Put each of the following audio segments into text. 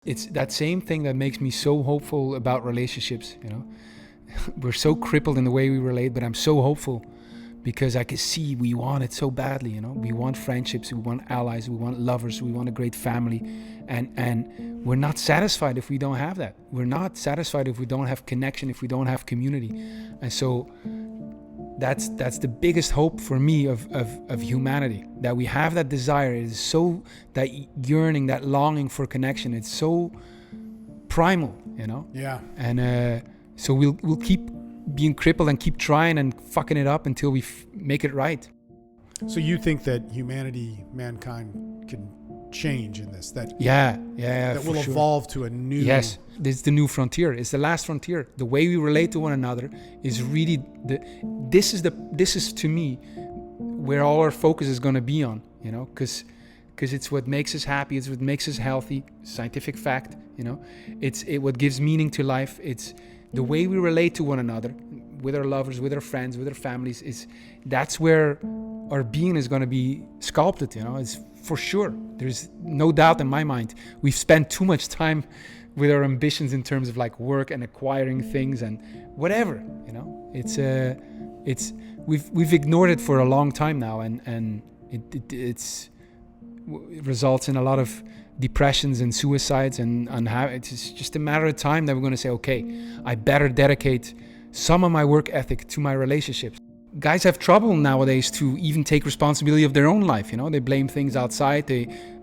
it's that same thing that makes me so hopeful about relationships, you know. We're so crippled in the way we relate, but I'm so hopeful because I can see we want it so badly, you know. We want friendships, we want allies, we want lovers, we want a great family, and we're not satisfied if we don't have that. We're not satisfied if we don't have connection, if we don't have community. And so that's the biggest hope for me of humanity, that we have that desire. It is so, that yearning, that longing for connection, it's so primal, you know. Yeah. And so we'll keep being crippled and keep trying and fucking it up until we make it right. So you think that mankind can change in this? That that will evolve to a new. Yes, this is the new frontier. It's the last frontier. The way we relate to one another is really this is to me where all our focus is going to be on. You know, because it's what makes us happy. It's what makes us healthy. Scientific fact. You know, it's what gives meaning to life. It's the way we relate to one another, with our lovers, with our friends, with our families. That's where our being is going to be sculpted. You know, it's for sure. There's no doubt in my mind. We've spent too much time with our ambitions in terms of like work and acquiring things and whatever. You know, we've ignored it for a long time now, and it results in a lot of depressions and suicides, and it's just a matter of time that we're going to say, okay, I better dedicate some of my work ethic to my relationships. Guys have trouble nowadays to even take responsibility of their own life. You know, they blame things outside,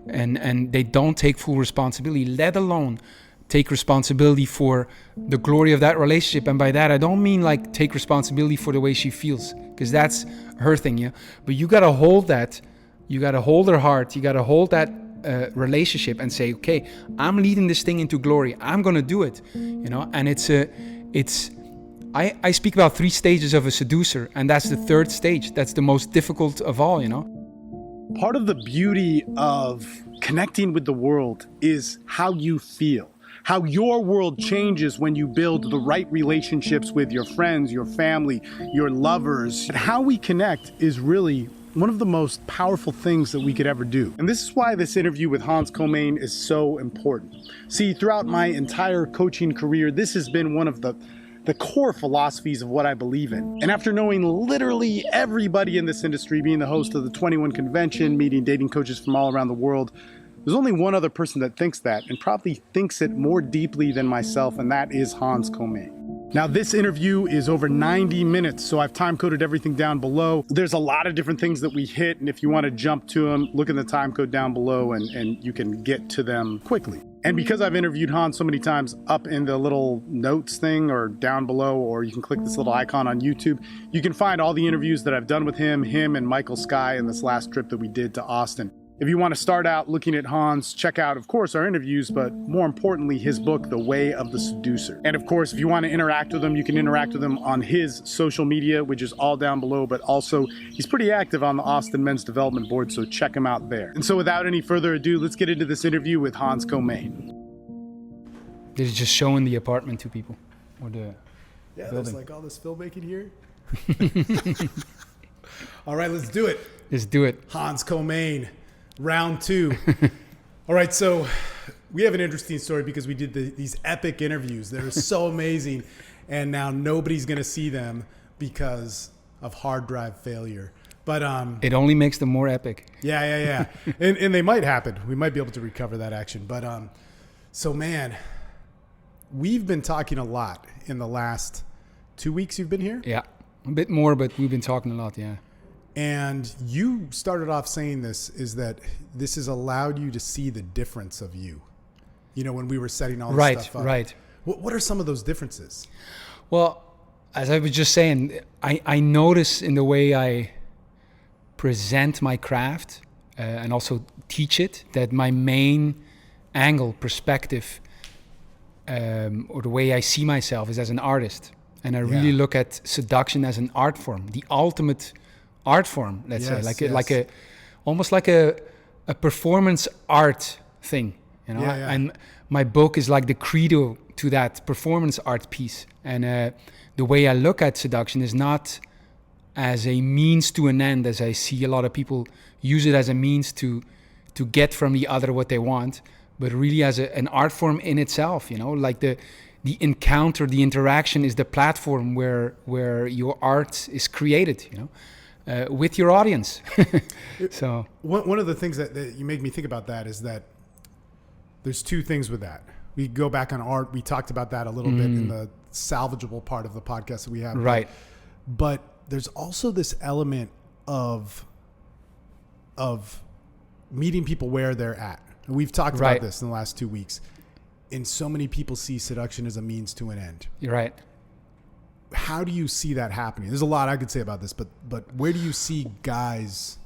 and they don't take full responsibility, let alone take responsibility for the glory of that relationship. And by that, I don't mean like take responsibility for the way she feels, because that's her thing, yeah. But you got to hold that. You got to hold her heart. You got to hold that relationship and say, okay, I'm leading this thing into glory. I'm going to do it, you know. And I speak about 3 stages of a seducer, and that's the 3rd stage. That's the most difficult of all, you know. Part of the beauty of connecting with the world is how you feel, how your world changes when you build the right relationships with your friends, your family, your lovers. And how we connect is really one of the most powerful things that we could ever do. And this is why this interview with Has Comyn is so important. See, throughout my entire coaching career, this has been one of the core philosophies of what I believe in. And after knowing literally everybody in this industry, being the host of the 21 convention, meeting dating coaches from all around the world, there's only one other person that thinks that, and probably thinks it more deeply than myself, and that is Has Comyn. Now, this interview is over 90 minutes, so I've time-coded everything down below. There's a lot of different things that we hit, and if you want to jump to them, look in the time code down below, and you can get to them quickly. And because I've interviewed Hans so many times, up in the little notes thing or down below, or you can click this little icon on YouTube, you can find all the interviews that I've done with him and Michael Skye in this last trip that we did to Austin. If you want to start out looking at Hans, check out, of course, our interviews, but more importantly, his book, The Way of the Seducer. And of course, if you want to interact with him, you can interact with him on his social media, which is all down below, but also he's pretty active on the Austin Men's Development Board, so check him out there. And so without any further ado, let's get into this interview with Has Comyn. This is just showing the apartment to people, or the building. There's like all this filmmaking here. All right, let's do it. Let's do it. Has Comyn. Round 2. All right, so we have an interesting story because we did these epic interviews that are so amazing, and now nobody's going to see them because of hard drive failure. But it only makes them more epic. Yeah. and they might happen. We might be able to recover that action. But so, man, we've been talking a lot in the last 2 weeks you've been here? Yeah, a bit more, but we've been talking a lot, yeah. And you started off saying is that this has allowed you to see the difference of you, you know, when we were setting all this stuff up. Right. What are some of those differences? Well, as I was just saying, I notice in the way I present my craft and also teach it, that my main angle, perspective, or the way I see myself is as an artist. And I really look at seduction as an art form, the ultimate art form, let's say, almost like a performance art thing, you know. And my book is like the credo to that performance art piece. And the way I look at seduction is not as a means to an end, as I see a lot of people use it as a means to get from the other what they want, but really as an art form in itself, you know, like the encounter, the interaction is the platform where your art is created, you know, with your audience. So one of the things that you make me think about that is that there's two things with that. We go back on art. We talked about that a little bit in the salvageable part of the podcast that we have. Right. But there's also this element of meeting people where they're at. And we've talked about this in the last 2 weeks. And so many people see seduction as a means to an end. You're right. How do you see that happening? There's a lot I could say about this, but where do you see guys?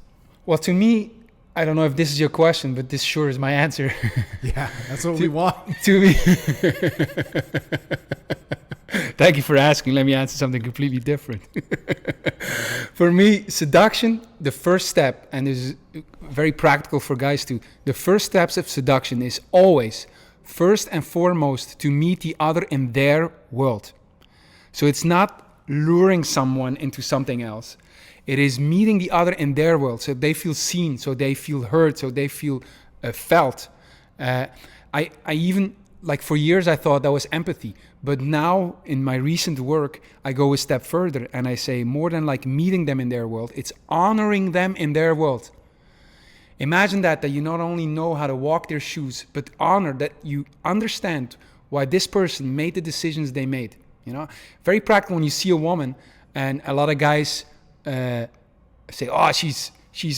Well, to me, I don't know if this is your question, but this sure is my answer. Yeah, that's what we want. To me. Thank you for asking. Let me answer something completely different. For me, seduction, the first step, and this is very practical for guys too, the first steps of seduction is always, first and foremost, to meet the other in their world. So it's not luring someone into something else. It is meeting the other in their world, so they feel seen, so they feel heard, so they feel felt. I even, like for years I thought that was empathy, but now in my recent work, I go a step further and I say more than like meeting them in their world, it's honoring them in their world. Imagine that you not only know how to walk their shoes, but honor that you understand why this person made the decisions they made. You know, very practical when you see a woman, and a lot of guys say, "Oh, she's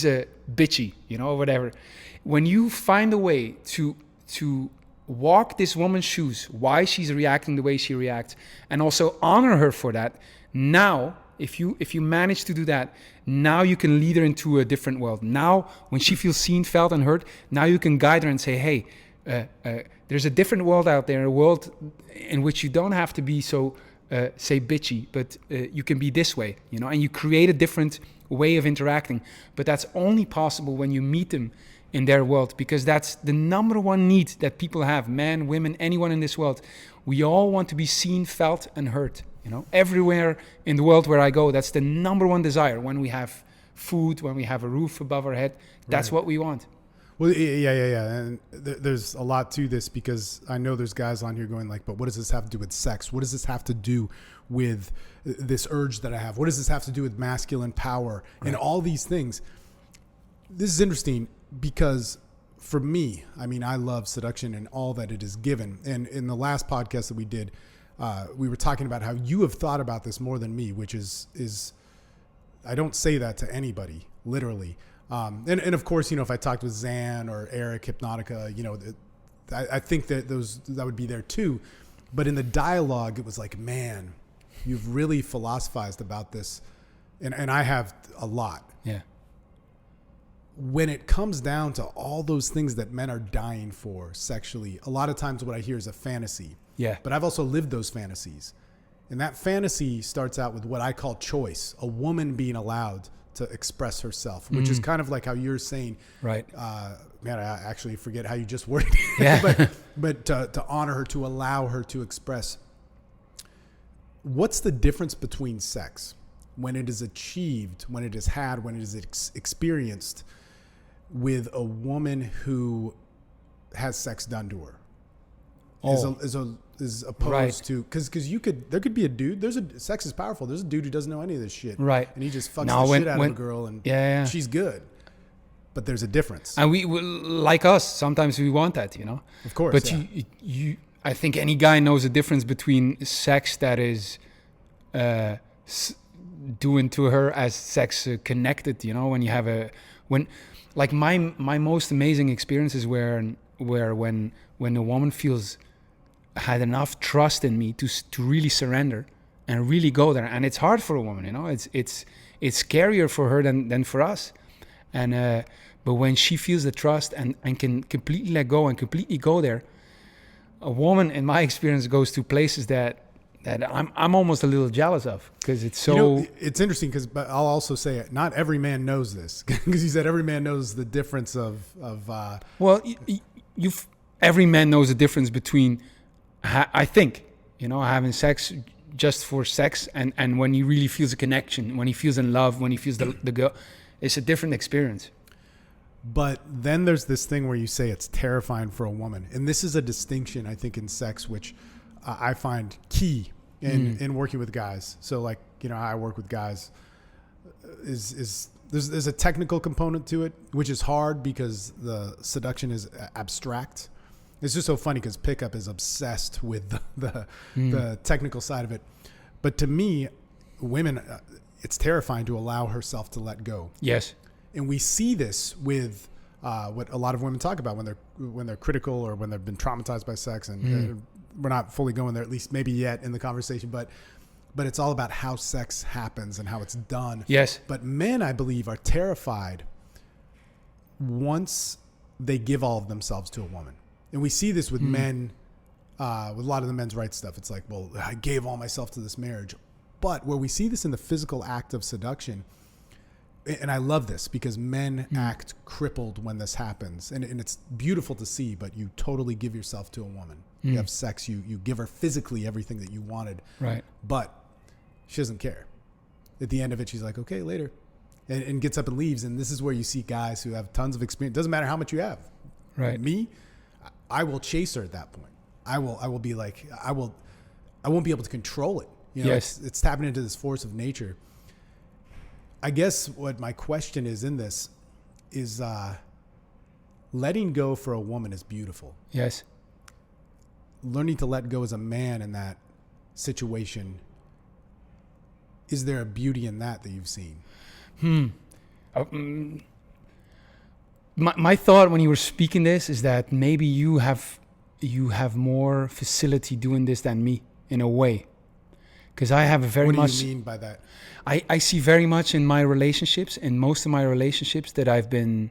a bitchy," you know, or whatever. When you find a way to walk this woman's shoes, why she's reacting the way she reacts, and also honor her for that. Now, if you manage to do that, now you can lead her into a different world. Now, when she feels seen, felt, and heard, now you can guide her and say, "Hey, there's a different world out there, a world in which you don't have to be so, say, bitchy, but you can be this way," you know, and you create a different way of interacting. But that's only possible when you meet them in their world, because that's the number one need that people have, men, women, anyone in this world. We all want to be seen, felt, and heard, you know, everywhere in the world where I go. That's the number one desire. When we have food, when we have a roof above our head, that's what we want. Well, yeah. And there's a lot to this, because I know there's guys on here going like, but what does this have to do with sex? What does this have to do with this urge that I have? What does this have to do with masculine power and all these things? This is interesting because for me, I mean, I love seduction and all that it is given. And in the last podcast that we did, we were talking about how you have thought about this more than me, which is I don't say that to anybody, literally. And of course, you know, if I talked with Zan or Eric Hypnotica, you know, I think that that would be there too. But in the dialogue, it was like, man, you've really philosophized about this. And I have a lot. Yeah. When it comes down to all those things that men are dying for sexually, a lot of times what I hear is a fantasy. Yeah. But I've also lived those fantasies. And that fantasy starts out with what I call choice, a woman being allowed to express herself, which is kind of like how you're saying, right? Man, I actually forget how you just worded it. Yeah. but to honor her, to allow her to express. What's the difference between sex when it is achieved, when it is had, when it is experienced with a woman who has sex done to her? Is opposed to, because there could be a dude. Sex is powerful. There's a dude who doesn't know any of this shit, right? And he just fucks the shit out of a girl, and she's good. But there's a difference. And we like us, sometimes we want that, you know. Of course. But you I think any guy knows the difference between sex that is doing to her as sex connected, you know. When you have like my most amazing experiences when a woman had enough trust in me to really surrender and really go there. And it's hard for a woman, you know. It's scarier for her than for us. And but when she feels the trust and can completely let go and completely go there, a woman, in my experience, goes to places that I'm almost a little jealous of, because it's so. You know, it's interesting but I'll also say it. Not every man knows this, because you said every man knows the difference of. Well, every man knows the difference between. I think, you know, having sex just for sex and when he really feels a connection, when he feels in love, when he feels the girl, it's a different experience. But then there's this thing where you say it's terrifying for a woman. And this is a distinction, I think, in sex, which I find key in working with guys. So like, you know, I work with guys there's a technical component to it, which is hard because the seduction is abstract. It's just so funny because pickup is obsessed with the technical side of it. But to me, women, it's terrifying to allow herself to let go. Yes. And we see this with what a lot of women talk about when they're critical or when they've been traumatized by sex. And we're not fully going there, at least maybe yet in the conversation. But it's all about how sex happens and how it's done. Yes. But men, I believe, are terrified once they give all of themselves to a woman. And we see this with men, with a lot of the men's rights stuff. It's like, well, I gave all myself to this marriage. But where we see this in the physical act of seduction, and I love this because men act crippled when this happens. And it's beautiful to see, but you totally give yourself to a woman. You have sex, you give her physically everything that you wanted. Right. But she doesn't care. At the end of it, she's like, okay, later. And gets up and leaves. And this is where you see guys who have tons of experience. Doesn't matter how much you have. Right. Me, I will chase her at that point. I will be like, I won't be able to control it. You know, yes. It's tapping into this force of nature. I guess what my question is in this is letting go for a woman is beautiful. Yes. Learning to let go as a man in that situation, is there a beauty in that you've seen? My thought when you were speaking this is that maybe you have more facility doing this than me in a way. Because I have a very much... What do you mean by that? I see very much in my relationships, in most of my relationships, that I've been...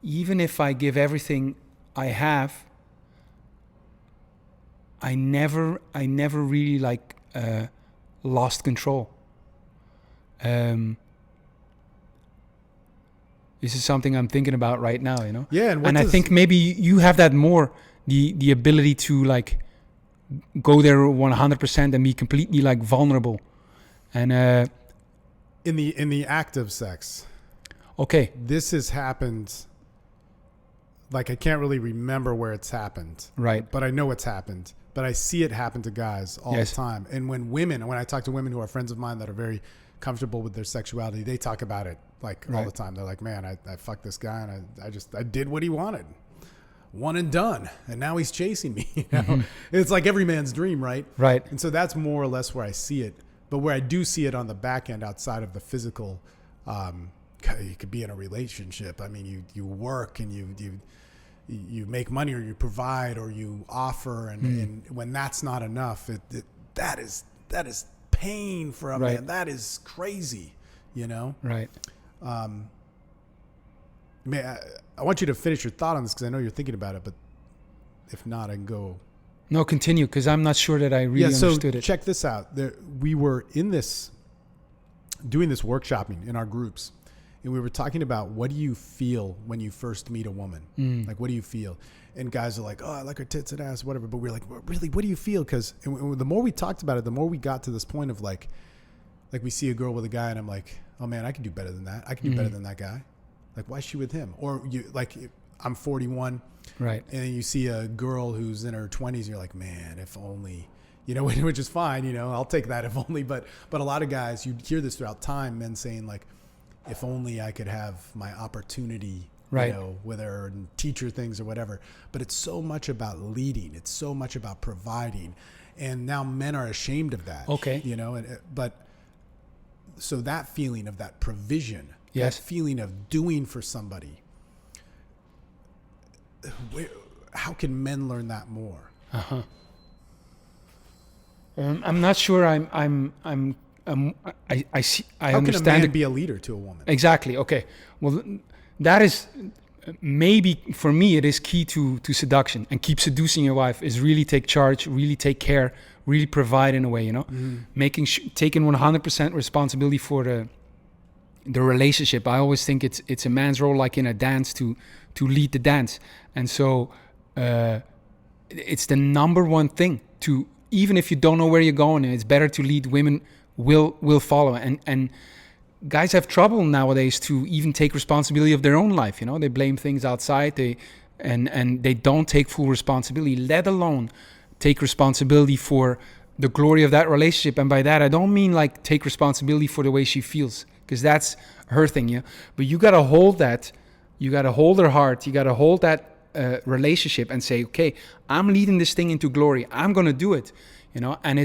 Even if I give everything I have, I never really like lost control. This is something I'm thinking about right now, you know? Yeah, and I think maybe you have that more, the ability to like go there 100% and be completely like vulnerable. And in the act of sex, okay, this has happened. Like I can't really remember where it's happened, right? But I know it's happened. But I see it happen to guys all the time. And when I talk to women who are friends of mine that are very comfortable with their sexuality, they talk about it like all the time. They're like, man, I fucked this guy and I did what he wanted. One and done. And now he's chasing me. You know? It's like every man's dream, right? Right. And so that's more or less where I see it. But where I do see it on the back end outside of the physical, you could be in a relationship. I mean, you work and you make money or you provide or you offer. And when that's not enough, that is pain for a man. That is crazy, you know? Right. I want you to finish your thought on this because I know you're thinking about it, but if not, I can go. No, continue, because I'm not sure that I really understood it. Check this out. We were doing this workshopping in our groups, and we were talking about what do you feel when you first meet a woman? Like, what do you feel? And guys are like, oh, I like her tits and ass, whatever. But we're like, really, what do you feel? Because the more we talked about it, the more we got to this point of like we see a girl with a guy, and I'm like, oh man, I can do better than that. I can do better than that guy. Like, why is she with him? Or I'm 41. Right. And you see a girl who's in her 20s, and you're like, man, if only, you know, which is fine, you know, I'll take that if only. But a lot of guys, you hear this throughout time, men saying like, if only I could have my opportunity, you know, whether teach her things or whatever. But it's so much about leading. It's so much about providing. And now men are ashamed of that. Okay. You know, but so that feeling of that provision, that feeling of doing for somebody, how can men learn that more? I'm not sure. I see. I how understand. How can a man be a leader to a woman? Exactly. Okay. Well, that is maybe for me. It is key to seduction, and keep seducing your wife is really take charge, really take care, really provide in a way. You know, taking 100% responsibility for the relationship. I always think it's a man's role, like in a dance, to lead the dance, and so it's the number one thing to. Even if you don't know where you're going, it's better to lead. Women will follow, and guys have trouble nowadays to even take responsibility of their own life. You know, they blame things outside. And they don't take full responsibility, let alone take responsibility for the glory of that relationship. And by that, I don't mean like take responsibility for the way she feels, because that's her thing, yeah. But you got to hold that. You got to hold her heart. You got to hold that relationship and say, okay, I'm leading this thing into glory. I'm going to do it, you know. And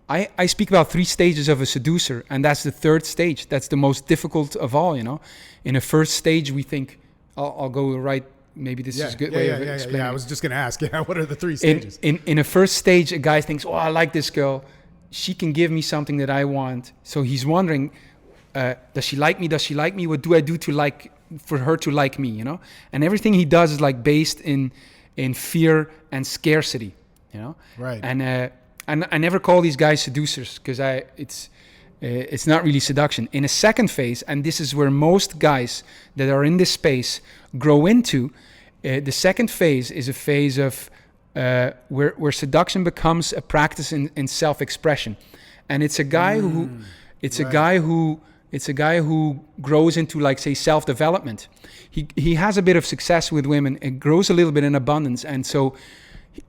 I speak about 3 stages of a seducer, and that's the 3rd stage. That's the most difficult of all, you know. In a first stage, we think, I'll go right. Maybe this is a good way of explaining. Yeah, I was just going to ask, what are the 3 stages? In a first stage, a guy thinks, oh, I like this girl. She can give me something that I want. So he's wondering, does she like me? Does she like me? What do I do for her to like me, you know? And everything he does is like based in fear and scarcity, you know? Right. And I never call these guys seducers, because it's not really seduction. In a second phase, and this is where most guys that are in this space grow into, the second phase is a phase of where seduction becomes a practice in self-expression, and it's a guy who grows into, like, say, self-development. He has a bit of success with women. It grows a little bit in abundance, and so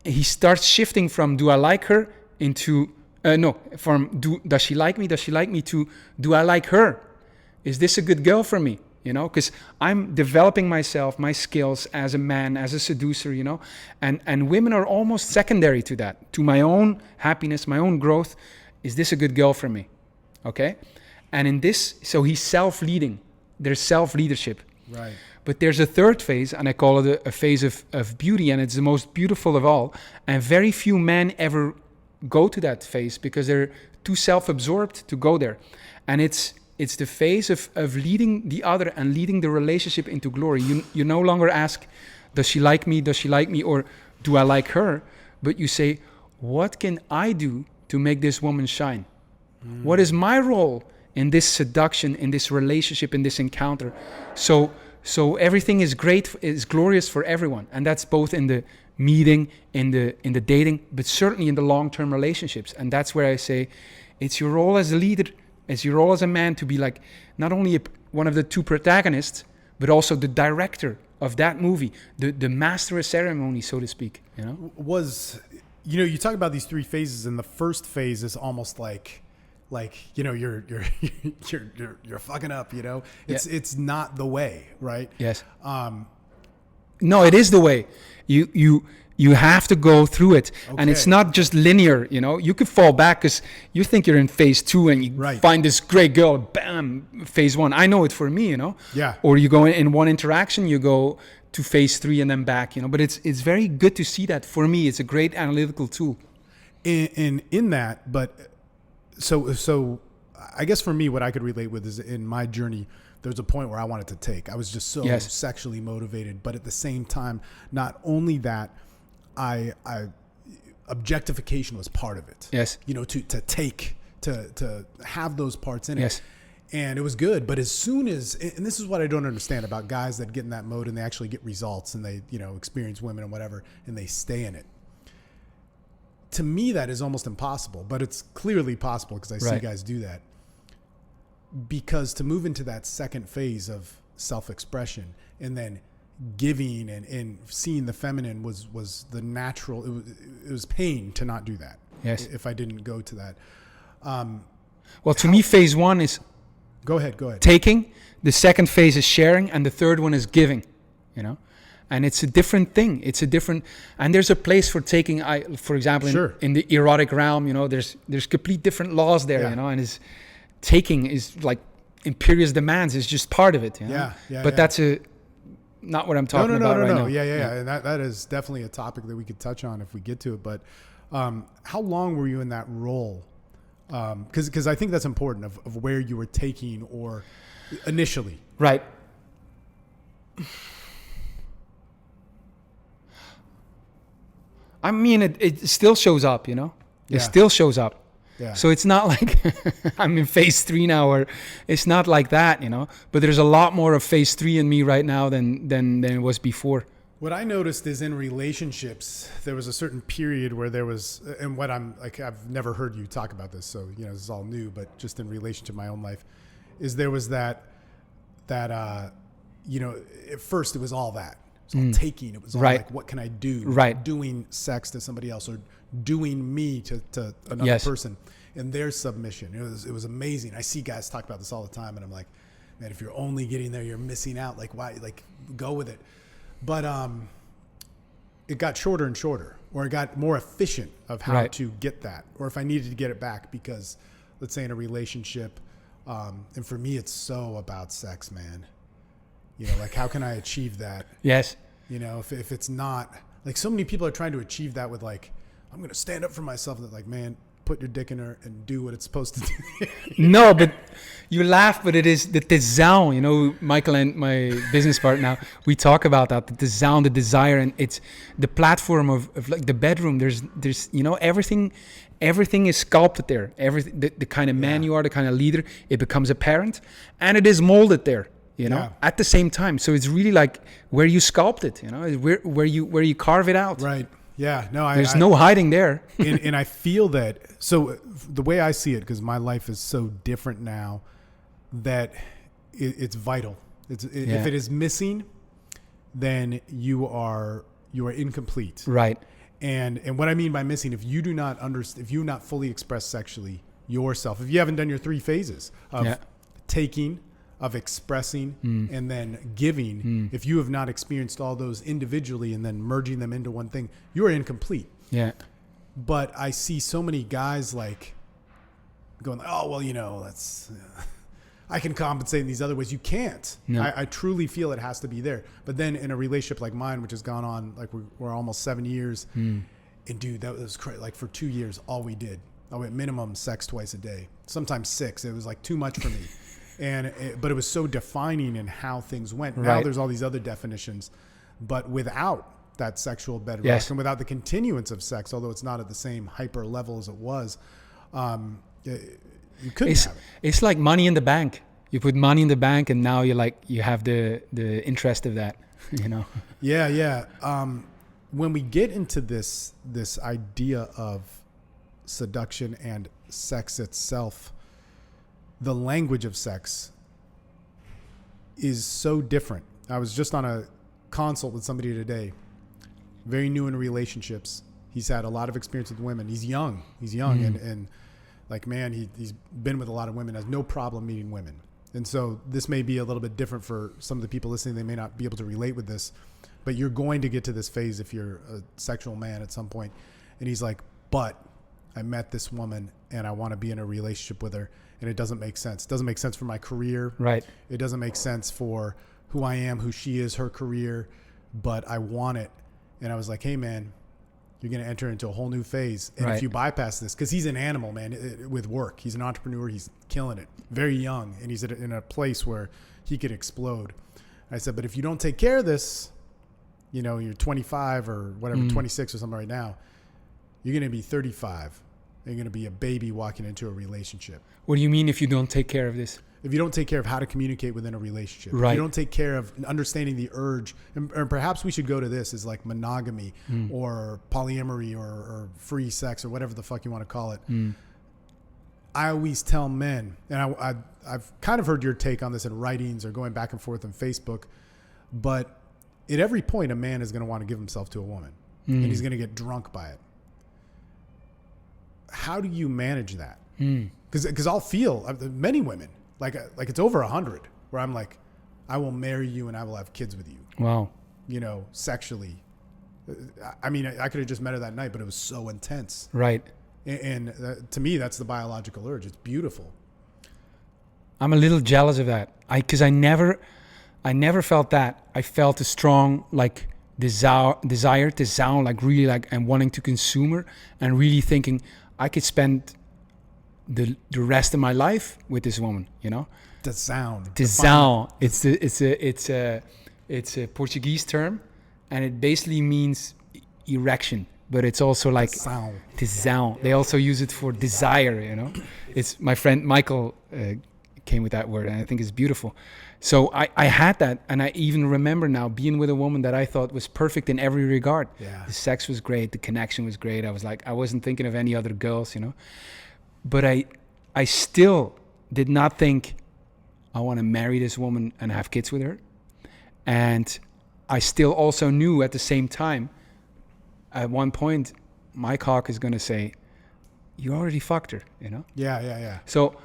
he starts shifting from do I like her into does she like me? Does she like me to do I like her? Is this a good girl for me? You know, because I'm developing myself, my skills as a man, as a seducer, you know, and women are almost secondary to that, to my own happiness, my own growth. Is this a good girl for me? Okay. And in this, so he's self-leading. There's self-leadership. Right. But there's a 3rd phase, and I call it a phase of beauty, and it's the most beautiful of all. And very few men ever go to that phase because they're too self-absorbed to go there. And it's the phase of leading the other and leading the relationship into glory. You no longer ask, does she like me? Does she like me? Or do I like her? But you say, what can I do to make this woman shine? What is my role in this seduction, in this relationship, in this encounter? So everything is great, is glorious for everyone. And that's both in the meeting, in the dating, but certainly in the long-term relationships. And that's where I say, it's your role as a leader, it's your role as a man to be like not only one of the 2 protagonists, but also the director of that movie, the master of ceremony, so to speak. You know, you talk about these 3 phases, and the first phase is almost like you know you're fucking up. You know, it's not the way, right? Yes. No, it is the way. You have to go through it, and it's not just linear. You know, you could fall back because you think you're in phase 2 and you find this great girl, bam, phase 1. I know it for me, you know. Yeah. Or you go in one interaction, you go to phase 3 and then back, you know. But it's very good to see that. For me, it's a great analytical tool. In that, but so I guess for me, what I could relate with is in my journey, there was a point where I wanted to take. I was just so sexually motivated, but at the same time, not only that, I objectification was part of it. Yes. You know, to have those parts in it. Yes. And it was good, but as soon as, and this is what I don't understand about guys that get in that mode and they actually get results and they, you know, experience women and whatever, and they stay in it. To me, that is almost impossible, but it's clearly possible because I see guys do that. Because to move into that second phase of self-expression and then giving and seeing the feminine was the natural, it was pain to not do that. Yes. If I didn't go to that. Well, to me, phase 1 is Go ahead. taking. The second phase is sharing, and the third one is giving, you know. And it's a different thing. And there's a place for taking. For example, in the erotic realm, you know, there's complete different laws there, you know. And taking is like imperious demands is just part of it. You know? But that's not what I'm talking about right now. Yeah. And that is definitely a topic that we could touch on if we get to it. But how long were you in that role? Because I think that's important of where you were taking or initially. Right. I mean, it still shows up, you know. It still shows up. Yeah. So it's not like I'm in phase 3 now, or it's not like that, you know. But there's a lot more of phase 3 in me right now than it was before. What I noticed is in relationships, there was a certain period where there was, and what I'm like, I've never heard you talk about this, so this is all new, but just in relation to my own life, is there was that at first it was all that. It was all taking. It was all like, what can I do? Right. Doing sex to somebody else or doing me to another person, and their submission. It was amazing. I see guys talk about this all the time, and I'm like, man, if you're only getting there, you're missing out. Like, why? Like, go with it. But it got shorter and shorter, or it got more efficient of how to get that, or if I needed to get it back because, let's say in a relationship, and for me, it's so about sex, man. Like how can I achieve that? Yes. If it's not, like so many people are trying to achieve that with like, I'm going to stand up for myself. And like, man, put your dick in her and do what it's supposed to do. No, but you laugh, but it is the Tesao, Michael and my business partner, we talk about that, the Tesao, the desire, and it's the platform of like the bedroom. There's everything is sculpted there. Everything, the kind of man you are, the kind of leader, it becomes apparent, and it is molded there, at the same time. So it's really like where you sculpt it, where you carve it out. Right. Yeah, no, there's no hiding there. and I feel that, so the way I see it, because my life is so different now, that it's vital. If it is missing, then you are incomplete. Right. And what I mean by missing, if you do not understand, if you not fully express sexually yourself, if you haven't done your 3 phases of taking, of expressing, and then giving, if you have not experienced all those individually and then merging them into one thing, you're incomplete. Yeah. But I see so many guys like going, oh, well, that's, I can compensate in these other ways. You can't. No. I truly feel it has to be there. But then in a relationship like mine, which has gone on, like we're almost 7 years, and dude, that was crazy. Like for 2 years, all we did, I went minimum sex twice a day, sometimes 6. It was like too much for me. But it was so defining in how things went. Now there's all these other definitions, but without that sexual bedrock and without the continuance of sex, although it's not at the same hyper level as it was, you couldn't have it. It's like money in the bank. You put money in the bank, and now you have the interest of that. Yeah. When we get into this idea of seduction and sex itself, the language of sex is so different. I was just on a consult with somebody today, very new in relationships. He's had a lot of experience with women. He's young, and like, man, he's been with a lot of women, has no problem meeting women. And so this may be a little bit different for some of the people listening. They may not be able to relate with this, but you're going to get to this phase if you're a sexual man at some point. And he's like, but I met this woman and I want to be in a relationship with her, and it doesn't make sense. It doesn't make sense for my career. Right. It doesn't make sense for who I am, who she is, her career, but I want it. And I was like, hey, man, you're going to enter into a whole new phase. And if you bypass this, because he's an animal, man, with work. He's an entrepreneur. He's killing it. Very young. And he's in a place where he could explode. I said, but if you don't take care of this, you're 25 or whatever, 26 or something right now, you're going to be 35. You're going to be a baby walking into a relationship. What do you mean if you don't take care of this? If you don't take care of how to communicate within a relationship, if you don't take care of understanding the urge, and perhaps we should go to this as like monogamy or polyamory or free sex or whatever the fuck you want to call it. I always tell men, and I've kind of heard your take on this in writings or going back and forth on Facebook, but at every point, a man is going to want to give himself to a woman, and he's going to get drunk by it. How do you manage that? Because I'll feel many women like it's over 100 where I'm like, I will marry you and I will have kids with you. Wow. Sexually. I mean, I could have just met her that night, but it was so intense. Right. And to me, that's the biological urge. It's beautiful. I'm a little jealous of that. Because I never felt that. I felt a strong desire to sound like really like I'm wanting to consume her and really thinking I could spend the rest of my life with this woman, The sound. It's a Portuguese term, and it basically means erection, but it's also like Tesao. They also use it for desire, It's my friend Michael came with that word, and I think it's beautiful. So I had that, and I even remember now being with a woman that I thought was perfect in every regard. Yeah. The sex was great, the connection was great. I was like, I wasn't thinking of any other girls, you know. But I still did not think I want to marry this woman and have kids with her. And I still also knew at the same time, at one point, my cock is going to say, you already fucked her, you know? Yeah. So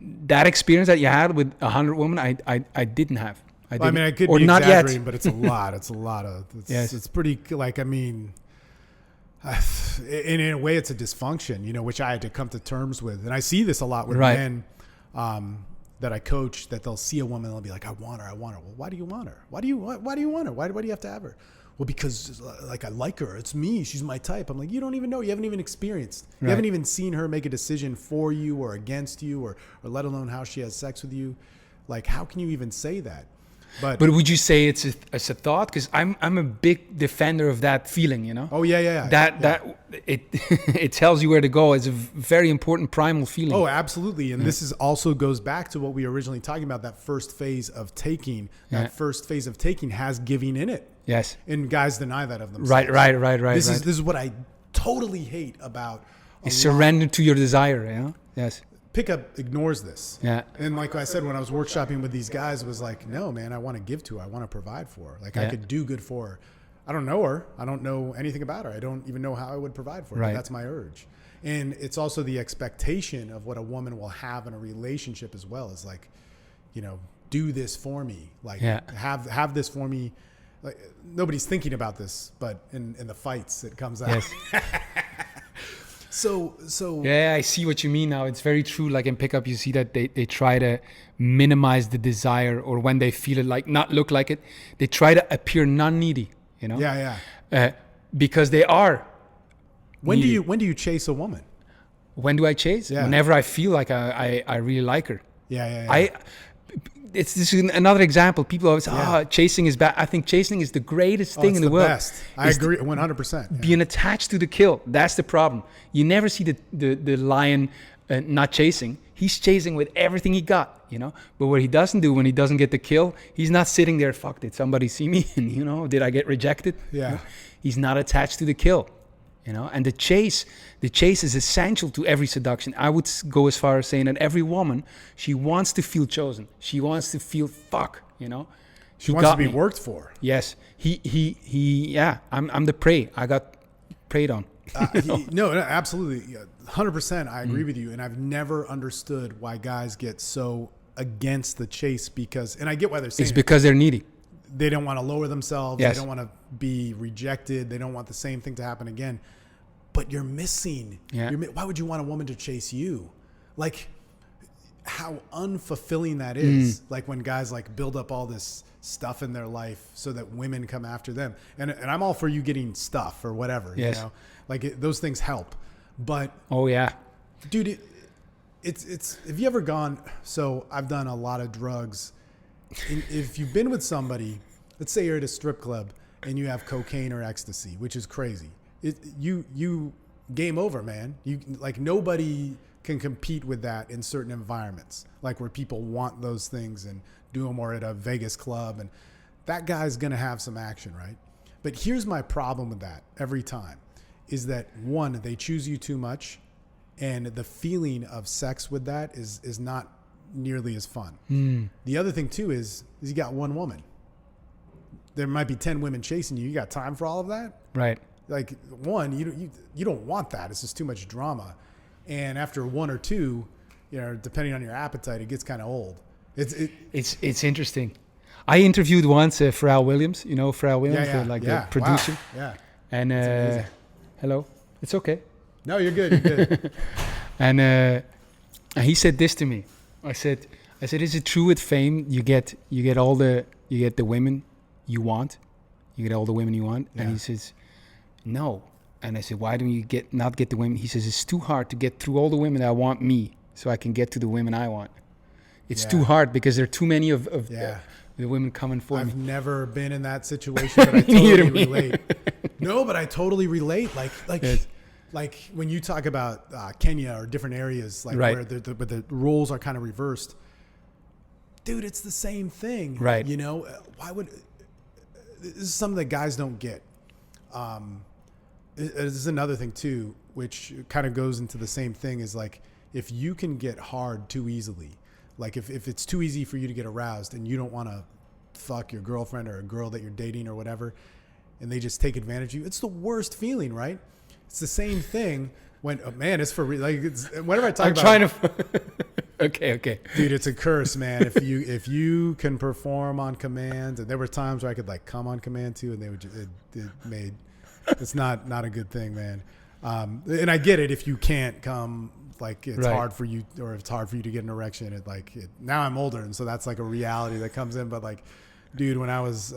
that experience that you had with 100 women, I didn't have. I mean, I could or be not exaggerating, yet. but it's a lot. It's pretty, like, I mean, in a way, it's a dysfunction, you know, which I had to come to terms with. And I see this a lot with men that I coach, that they'll see a woman and they'll be like, I want her. Well, why do you want her? Why do you want her? Why do you have to have her? Well, because like I like her. It's me. She's my type. I'm like, you don't even know. You haven't even experienced. You haven't even seen her make a decision for you or against you, or let alone how she has sex with you. Like, how can you even say that? But would you say it's a thought? Because I'm a big defender of that feeling, you know? Oh, yeah. That it tells you where to go. It's a very important primal feeling. Oh, absolutely. And this is also goes back to what we were originally talking about, that first phase of taking. That first phase of taking has giving in it. Yes. And guys deny that of themselves. Right. This is what I totally hate about surrender to your desire, you know? Yes. Pickup ignores this. Yeah. And like I said, when I was workshopping with these guys, it was like, no, man, I want to give to her. I want to provide for her. Like, I could do good for her. I don't know her. I don't know anything about her. I don't even know how I would provide for her. But that's my urge. And it's also the expectation of what a woman will have in a relationship as well. Is like, you know, do this for me. Like, have this for me. Like, nobody's thinking about this, but in the fights, it comes out. Yes. So yeah, I see what you mean now. It's very true. Like in pickup, you see that they try to minimize the desire, or when they feel it, like not look like it, they try to appear non-needy, you know? Yeah. Because they are. When do you chase a woman? When do I chase? Yeah. Whenever I feel like I really like her. Yeah. This is another example. People always say, chasing is bad. I think chasing is the greatest thing in the world. Best. I agree 100%. Being attached to the kill. That's the problem. You never see the lion not chasing. He's chasing with everything he got, you know. But what he doesn't do when he doesn't get the kill, he's not sitting there, fuck, did somebody see me? And, you know, did I get rejected? Yeah. You know? He's not attached to the kill, you know. And the chase is essential to every seduction. I would go as far as saying that every woman, she wants to feel chosen. She wants to feel fuck, you know. She wants to be worked for. Yes. I'm the prey. I got preyed on. No, absolutely. 100%. I agree with you. And I've never understood why guys get so against the chase, and I get why they're saying it's because they're needy. They don't want to lower themselves. Yes. They don't want to be rejected. They don't want the same thing to happen again. But you're missing. Yeah. Why would you want a woman to chase you? Like, how unfulfilling that is. Like when guys like build up all this stuff in their life so that women come after them. And I'm all for you getting stuff or whatever. Yes. You know, like those things help. But dude, it's have you ever gone? So I've done a lot of drugs. If you've been with somebody, let's say you're at a strip club and you have cocaine or ecstasy, which is crazy. You game over, man. You like nobody can compete with that in certain environments, like where people want those things and do them, or at a Vegas club, and that guy's gonna have some action, right? But here's my problem with that every time, is that one, they choose you too much, and the feeling of sex with that is not nearly as fun. The other thing too is you got one woman. There might be 10 women chasing you. You got time for all of that? Right. Like, one, you don't want that. It's just too much drama. And after one or two, you know, depending on your appetite, it gets kind of old. It's interesting. I interviewed once Pharrell Williams. You know Pharrell Williams, the producer. Wow. Yeah. And hello. It's okay. No, you're good. You're good. And he said this to me. I said, is it true with fame you get the women you want? You get all the women you want? Yeah. And he says, no. And I said, why don't you not get the women? He says, it's too hard to get through all the women that want me so I can get to the women I want. It's too hard because there are too many of the women coming for me. I've never been in that situation, but I totally relate. No, but I totally relate. Like yes. like when you talk about Kenya or different areas, like Right. where the roles are kind of reversed, dude, it's the same thing. Right. You know, why would, this is something that guys don't get. This is another thing too, which kind of goes into the same thing, is like, if you can get hard too easily, like if it's too easy for you to get aroused and you don't want to fuck your girlfriend or a girl that you're dating or whatever, and they just take advantage of you, it's the worst feeling, right? It's the same thing when, oh man, it's for real. Like, it's, whenever I talk I'm about, trying to. Okay. dude, it's a curse, man. If you can perform on command, and there were times where I could like come on command too, and they would it's not a good thing, man. And I get it if you can't come, like it's Right. hard for you, or it's hard for you to get an erection. Now I'm older, and so that's like a reality that comes in. But like, dude, when I was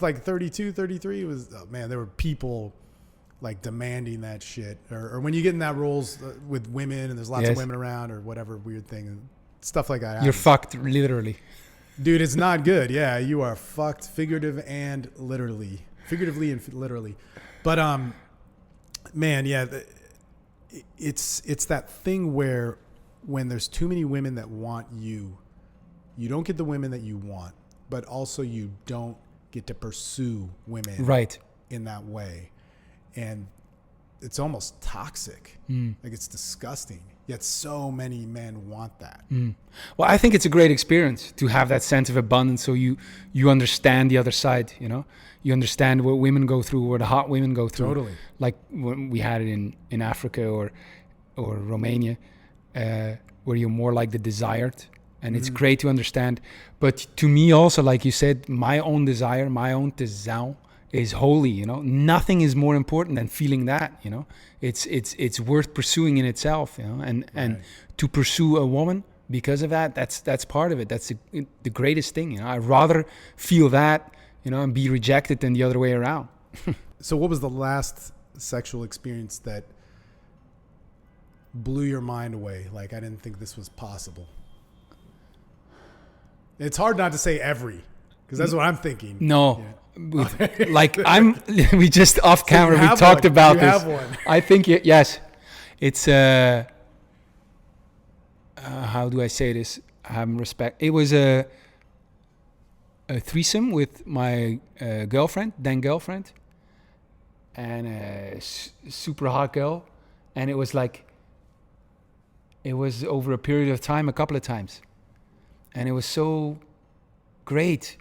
like 32, 33, it was, oh man, there were people like demanding that shit, or when you get in that roles with women and there's lots of Yes. women around or whatever weird thing, stuff like that You're happens. fucked, literally. Dude, it's not good. Yeah, you are fucked figuratively and literally. But man, yeah, it's that thing where when there's too many women that want you, you don't get the women that you want, but also you don't get to pursue women Right. in that way. And it's almost toxic. Like, it's disgusting. Yet so many men want that. Well, I think it's a great experience to have that sense of abundance, so you understand the other side, you know? You understand what women go through, what the hot women go through. Totally. Like when we had it in Africa or Romania, where you're more like the desired, and it's great to understand. But to me also, like you said, my own desire, my own Tesao is holy, you know? Nothing is more important than feeling that, you know? It's worth pursuing in itself, you know? And to pursue a woman because of that, that's part of it. That's the greatest thing, you know? I'd rather feel that, you know, and be rejected than the other way around. So what was the last sexual experience that blew your mind away? Like, I didn't think this was possible. It's hard not to say every, because that's what I'm thinking. No. Yeah. We just off camera, you we have talked one. about You this. have one. I think, yes, it's, how do I say this? Having respect. It was a threesome with my girlfriend, then girlfriend, and a super hot girl. And it was over a period of time, a couple of times. And it was so great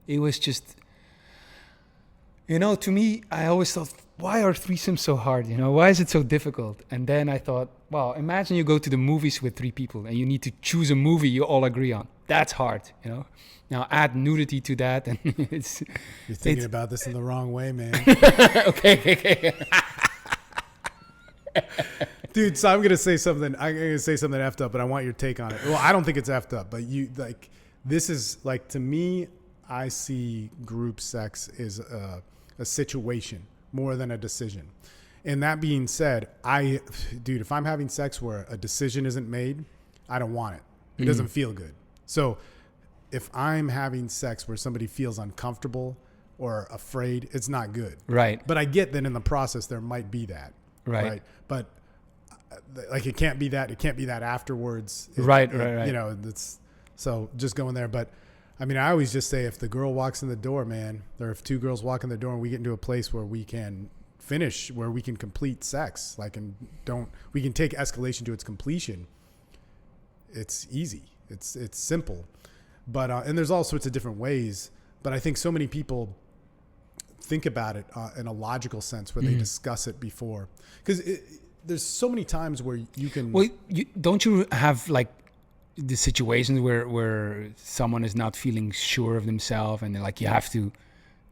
it was just, you know, to me, I always thought, why are threesomes so hard? You know, why is it so difficult? And then I thought, well, imagine you go to the movies with three people and you need to choose a movie you all agree on. That's hard, you know. Now add nudity to that, and You're thinking about this in the wrong way, man. okay. Dude, so I'm going to say something effed up, but I want your take on it. Well, I don't think it's effed up, but you, like, this is, like, to me, I see group sex as a situation more than a decision. And that being said, dude, if I'm having sex where a decision isn't made, I don't want it. It doesn't feel good. So if I'm having sex where somebody feels uncomfortable or afraid, it's not good. Right. But I get that in the process there might be that. Right. But like, it can't be that. It can't be that afterwards. Right. You know, so just going there. But I mean, I always just say, if the girl walks in the door, man, or if two girls walk in the door and we get into a place where we can finish, where we can complete sex, like, and we can take escalation to its completion. It's easy. It's simple. But, and there's all sorts of different ways, but I think so many people think about it in a logical sense where they discuss it before, because there's so many times where you can. Well, don't you have like the situations where someone is not feeling sure of themselves, and like you have to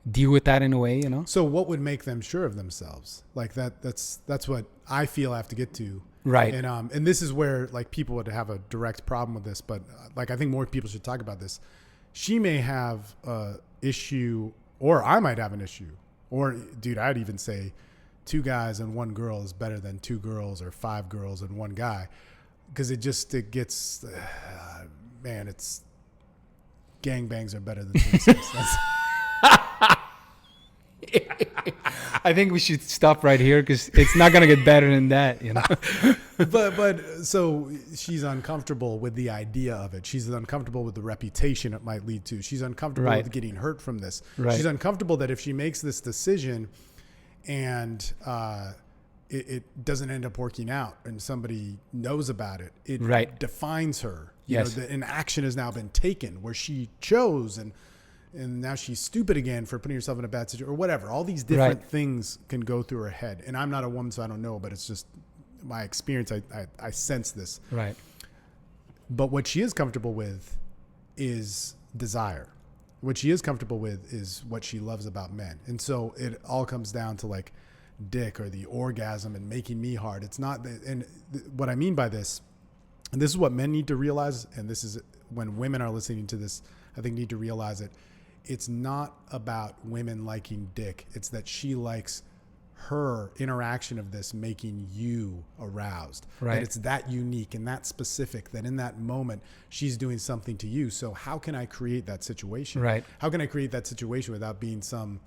deal with that in a way, you know? So what would make them sure of themselves? Like that's what I feel I have to get to. Right. And this is where, like, people would have a direct problem with this, but like, I think more people should talk about this. She may have a issue, or I might have an issue, or, dude, I'd even say 2 guys and 1 girl is better than 2 girls or 5 girls and 1 guy. Because it gets, man, it's gangbangs are better than threesomes. I think we should stop right here because it's not gonna get better than that, you know. but so she's uncomfortable with the idea of it. She's uncomfortable with the reputation it might lead to. She's uncomfortable Right. with getting hurt from this. Right. She's uncomfortable that if she makes this decision and it doesn't end up working out and somebody knows about it, it Right. defines her. Yes. An action has now been taken where she chose and now she's stupid again for putting herself in a bad situation or whatever. All these different Right. things can go through her head. And I'm not a woman, so I don't know, but it's just my experience. I sense this. Right. But what she is comfortable with is desire. What she is comfortable with is what she loves about men. And so it all comes down to like dick or the orgasm and making me hard. It's not that, and what I mean by this, and this is what men need to realize, and this is when women are listening to this, I think need to realize it. It's not about women liking dick. It's that she likes her interaction of this making you aroused. Right. That it's that unique and that specific, that in that moment she's doing something to you. So how can I create that situation? Right. How can I create that situation without being some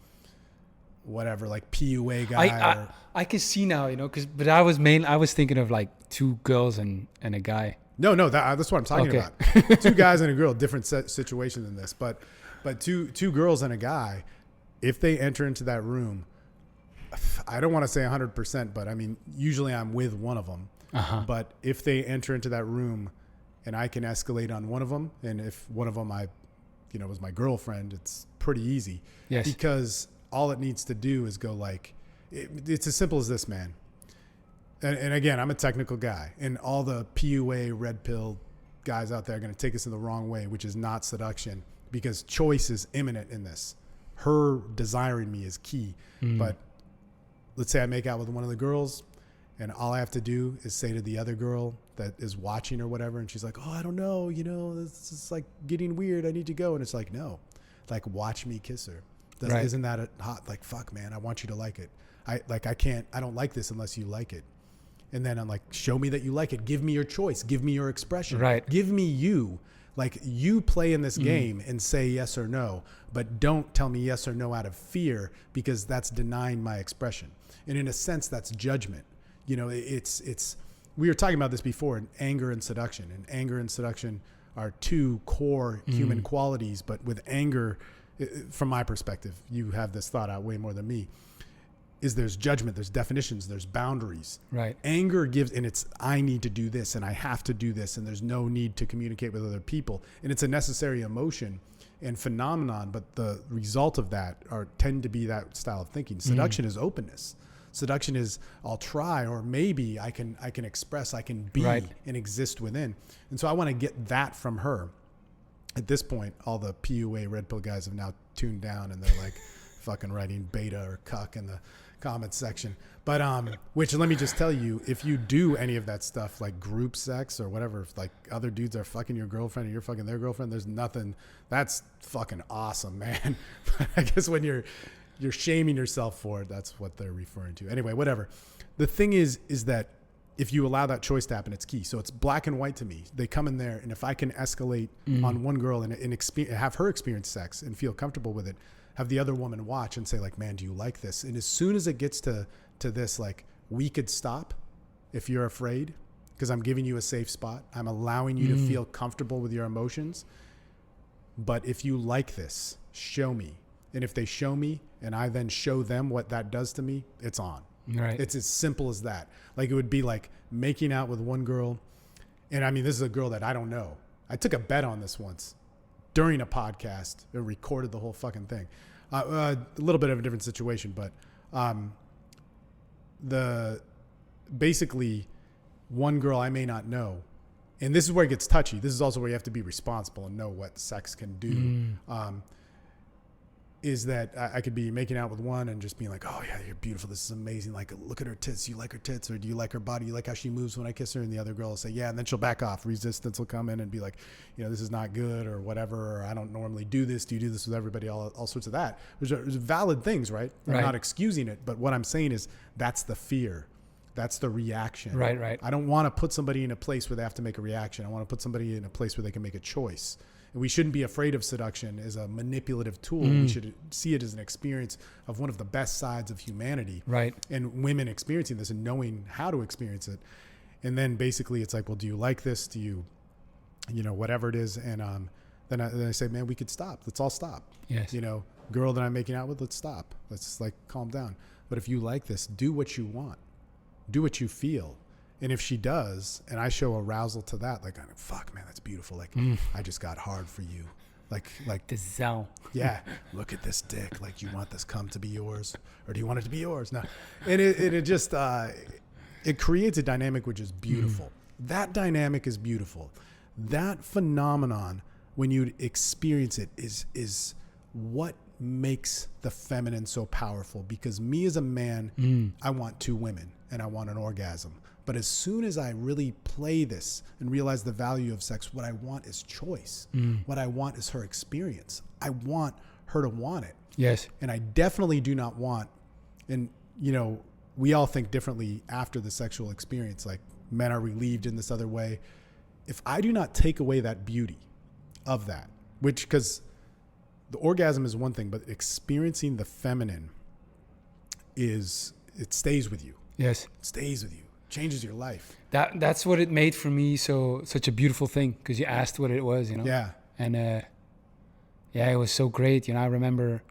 whatever, like PUA guy? I can see now, you know, but I was thinking of like two girls and a guy. No, that's what I'm talking Okay. about. Two guys and a girl, different situation than this. But two girls and a guy, if they enter into that room, I don't want to say 100%, but I mean, usually I'm with one of them. Uh-huh. But if they enter into that room and I can escalate on one of them, and if one of them was my girlfriend, it's pretty easy. Yes. Because all it needs to do is go like, it's as simple as this, man. And again, I'm a technical guy, and all the PUA red pill guys out there are going to take us in the wrong way, which is not seduction, because choice is imminent in this. Her desiring me is key. But let's say I make out with one of the girls, and all I have to do is say to the other girl that is watching or whatever, and she's like, oh, I don't know, this is like getting weird. I need to go. And it's like, no, like watch me kiss her. Right. Isn't that a hot, like, fuck, man, I want you to like it. I don't like this unless you like it. And then I'm like, show me that you like it. Give me your choice. Give me your expression. Right. Give me you. Like, you play in this game and say yes or no, but don't tell me yes or no out of fear, because that's denying my expression. And in a sense, that's judgment. It's we were talking about this before, in anger and seduction. And anger and seduction are two core human qualities, but with anger, from my perspective, you have this thought out way more than me, is there's judgment, there's definitions, there's boundaries. Right. Anger gives, and it's, I need to do this and I have to do this, and there's no need to communicate with other people. And it's a necessary emotion and phenomenon, but the result of that tend to be that style of thinking. Seduction is openness. Seduction is, I'll try, or maybe I can express, I can be Right. and exist within. And so I want to get that from her. At this point, all the PUA red pill guys have now tuned down, and they're like fucking writing beta or cuck in the comments section. But which, let me just tell you, if you do any of that stuff, like group sex or whatever, if like other dudes are fucking your girlfriend and you're fucking their girlfriend, there's nothing, that's fucking awesome, man. But I guess when you're shaming yourself for it, that's what they're referring to. Anyway, whatever. The thing is that if you allow that choice to happen, it's key. So it's black and white to me. They come in there, and if I can escalate on one girl and have her experience sex and feel comfortable with it, have the other woman watch and say like, man, do you like this? And as soon as it gets to this, like, we could stop if you're afraid, because I'm giving you a safe spot. I'm allowing you to feel comfortable with your emotions. But if you like this, show me. And if they show me and I then show them what that does to me, it's on. Right. It's as simple as that. Like, it would be like making out with one girl. And I mean, this is a girl that I don't know. I took a bet on this once during a podcast and recorded the whole fucking thing. A little bit of a different situation, but basically one girl I may not know, and this is where it gets touchy. This is also where you have to be responsible and know what sex can do. Is that I could be making out with one and just being like, oh yeah, you're beautiful, this is amazing, like, look at her tits, you like her tits, or do you like her body, you like how she moves when I kiss her? And the other girl will say yeah, and then she'll back off. Resistance will come in and be like, this is not good, or whatever, or I don't normally do this, do you do this with everybody? All sorts of that. There's valid things, right? I'm not excusing it, but what I'm saying is that's the fear. That's the reaction. Right. I don't want to put somebody in a place where they have to make a reaction. I want to put somebody in a place where they can make a choice. we shouldn't be afraid of seduction as a manipulative tool. We should see it as an experience of one of the best sides of humanity. Right. And women experiencing this and knowing how to experience it. And then basically it's like, well, do you like this? Do you, whatever it is. And then I say, man, we could stop. Let's all stop. Yes. Girl that I'm making out with, let's stop. Let's like calm down. But if you like this, do what you want. Do what you feel. And if she does, and I show arousal to that, like, fuck, man, that's beautiful. Like, I just got hard for you. Like Tesao. Yeah. Look at this dick. Like, you want this cum to be yours, or do you want it to be yours? No. And it just, it creates a dynamic which is beautiful. That dynamic is beautiful. That phenomenon, when you experience it, is what makes the feminine so powerful. Because me as a man, I want 2 women and I want an orgasm. But as soon as I really play this and realize the value of sex, what I want is choice. What I want is her experience. I want her to want it. Yes. And I definitely do not want, and we all think differently after the sexual experience. Like, men are relieved in this other way. If I do not take away that beauty of that, because the orgasm is one thing, but experiencing the feminine it stays with you. Yes. It stays with you. Changes your life. That's what it made for me such a beautiful thing, because you asked what it was, Yeah. And it was so great. I remember,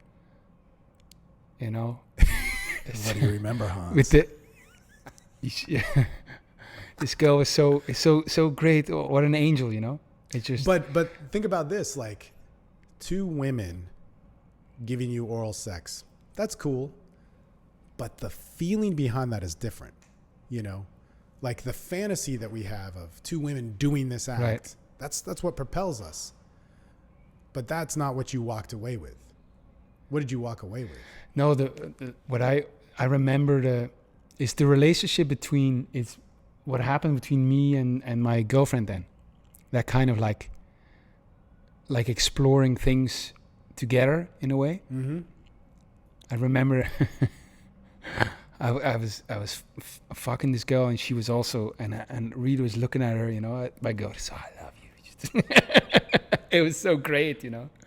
What do you remember, Hans? with this girl was so great. What an angel, It's just. But think about this, like 2 women giving you oral sex. That's cool. But the feeling behind that is different. Like the fantasy that we have of 2 women doing this act, right. That's what propels us. But that's not what you walked away with. What did you walk away with? No, what I remember is the relationship it's what happened between me and my girlfriend then. That kind of like exploring things together in a way. Mm-hmm. I remember I was fucking this girl, and she was also, and Reed was looking at her, my God, so I love you. It was so great,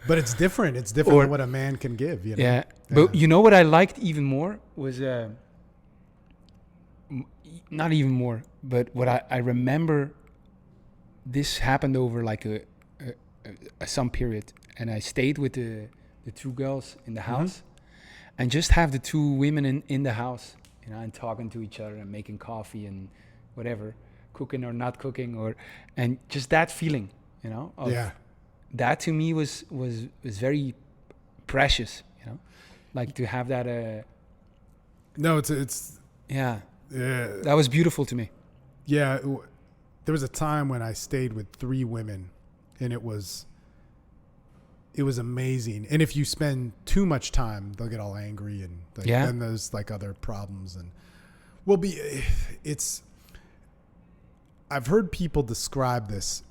But it's different. It's different than what a man can give, Yeah. But what I liked even more was, not even more, but what I remember, this happened over like some period, and I stayed with the 2 girls in the house. And just have the 2 women in the house, and talking to each other and making coffee and whatever, cooking or not cooking, and just that feeling, that to me was very precious, like to have that. No, it's. Yeah. That was beautiful to me. Yeah, there was a time when I stayed with 3 women, and it was amazing. And if you spend too much time, they'll get all angry, and then there's like other problems. And I've heard people describe this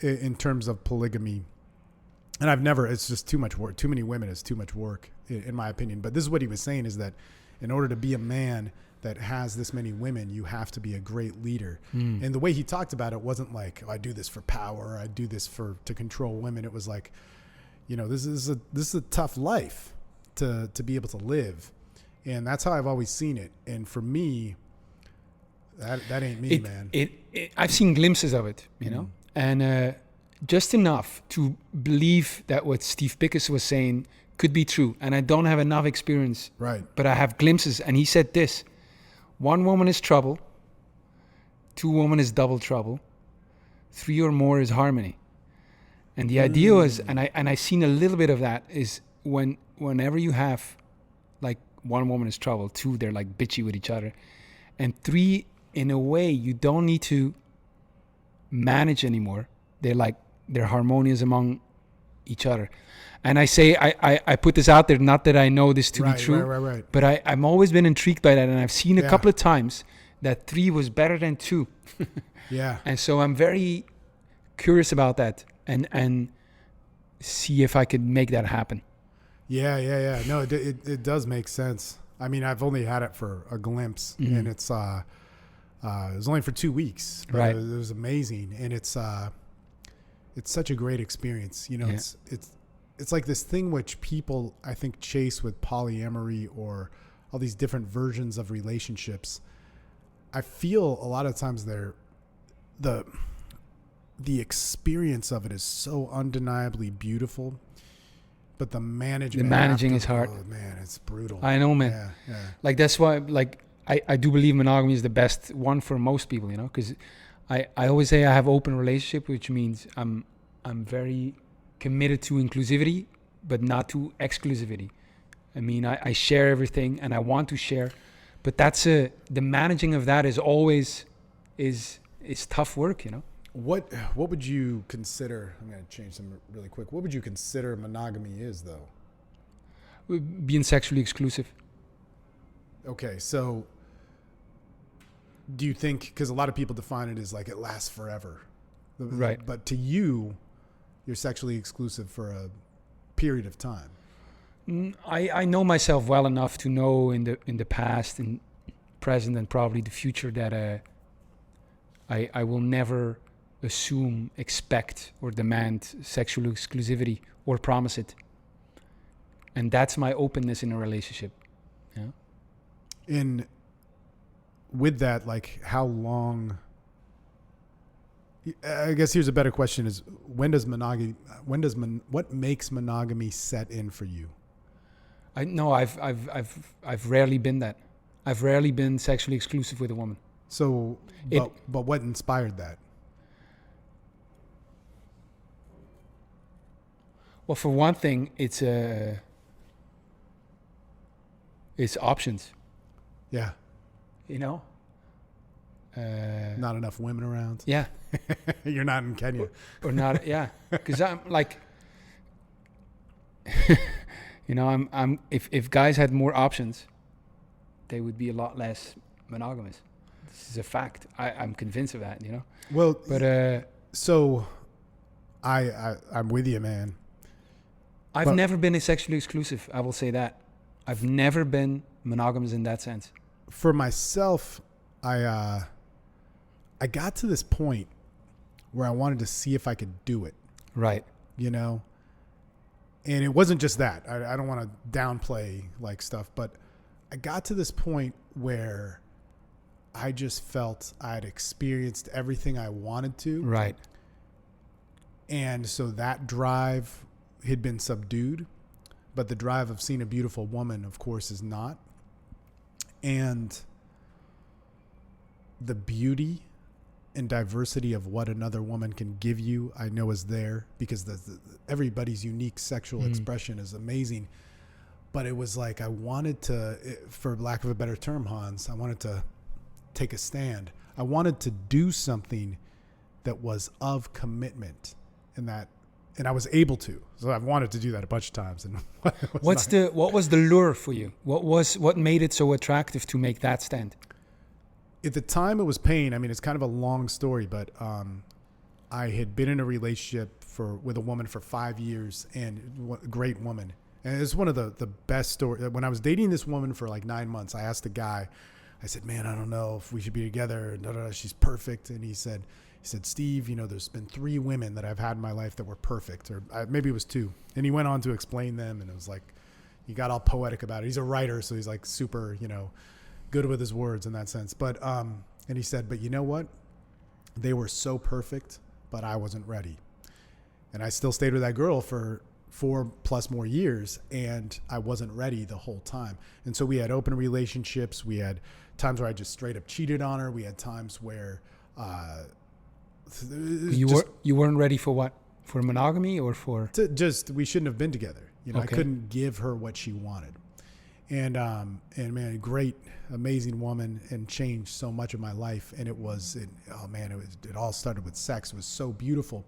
in terms of polygamy, and it's just too much work. Too many women is too much work, in my opinion. But this is what he was saying, is that in order to be a man that has this many women, you have to be a great leader. And the way he talked about it wasn't like, I do this for power, I do this to control women. It was like, this is a tough life to be able to live. And that's how I've always seen it. And for me, that ain't me, man. I've seen glimpses of it, and just enough to believe that what Steve Pickers was saying could be true. And I don't have enough experience, right? But I have glimpses. And he said this: 1 woman is trouble, 2 women is double trouble, 3 or more is harmony. And the idea was, and I seen a little bit of that, is whenever you have, like, 1 woman is trouble, 2 they're like bitchy with each other, and 3, in a way, you don't need to manage anymore. They're harmonious among each other. And I say, I put this out there, not that I know this to be true, right. But I'm always been intrigued by that, and I've seen a couple of times that 3 was better than 2. Yeah. And so I'm very curious about that. And see if I could make that happen. Yeah. No, it does make sense. I mean, I've only had it for a glimpse, and it's it was only for 2 weeks. But right. It was amazing, and it's such a great experience. You know, Yeah. it's like this thing which people, I think, chase with polyamory or all these different versions of relationships. I feel a lot of times the experience of it is so undeniably beautiful, but the managing is hard. Oh man, it's brutal. I know, man. Yeah. Like that's why, like I do believe monogamy is the best one for most people, you know, because I always say I have open relationship, which means I'm very committed to inclusivity, but not to exclusivity. I mean, I share everything and I want to share, but the managing of that is always is tough work, you know. What would you consider? I'm going to change some really quick. What would you consider monogamy is, though? Being sexually exclusive. Okay, so do you think, because a lot of people define it as like it lasts forever, Right? But to you, you're sexually exclusive for a period of time. I know myself well enough to know in the past and present and probably the future that I will never assume, expect, or demand sexual exclusivity or promise it. And that's my openness in a relationship. Yeah. With that, like how long, I guess here's a better question is what makes monogamy set in for you? I've rarely been that. I've rarely been sexually exclusive with a woman. So, but what inspired that? Well, for one thing, it's options. Yeah. You know. Not enough women around. Yeah. You're not in Kenya. Or not. Yeah. Because I'm like, you know, I'm if guys had more options, they would be a lot less monogamous. This is a fact. I'm convinced of that, you know. Well, but so I'm with you, man. I've never been sexually exclusive. I will say that. I've never been monogamous in that sense. For myself, I got to this point where I wanted to see if I could do it. Right. You know? And it wasn't just that. I don't want to downplay like stuff, but I got to this point where I just felt I had experienced everything I wanted to. Right. And so that drive had been subdued, but the drive of seeing a beautiful woman, of course, is not. And the beauty and diversity of what another woman can give you, I know is there because everybody's unique sexual expression is amazing. But it was like I wanted to, for lack of a better term, Hans, I wanted to take a stand. I wanted to do something that was of commitment, and I was able to. So I've wanted to do that a bunch of times. And what was the lure for you? What made it so attractive to make that stand? At the time, it was pain. I mean, it's kind of a long story, but I had been in a relationship with a woman for 5 years, and a great woman. And it's one of the best stories. When I was dating this woman for like 9 months, I asked the guy, I said, man, I don't know if we should be together. She's perfect. And he said, Steve, you know, there's been 3 women that I've had in my life that were perfect, or maybe it was 2. And he went on to explain them, and it was like, he got all poetic about it. He's a writer, so he's like super, you know, good with his words in that sense. But, and he said, but you know what? They were so perfect, but I wasn't ready. And I still stayed with that girl for 4+ more years, and I wasn't ready the whole time. And so we had open relationships. We had times where I just straight up cheated on her. We had times where, you weren't ready for what? For monogamy or for? We shouldn't have been together. You know, okay. I couldn't give her what she wanted. And man, great, amazing woman, and changed so much of my life. And it all started with sex. It was so beautiful.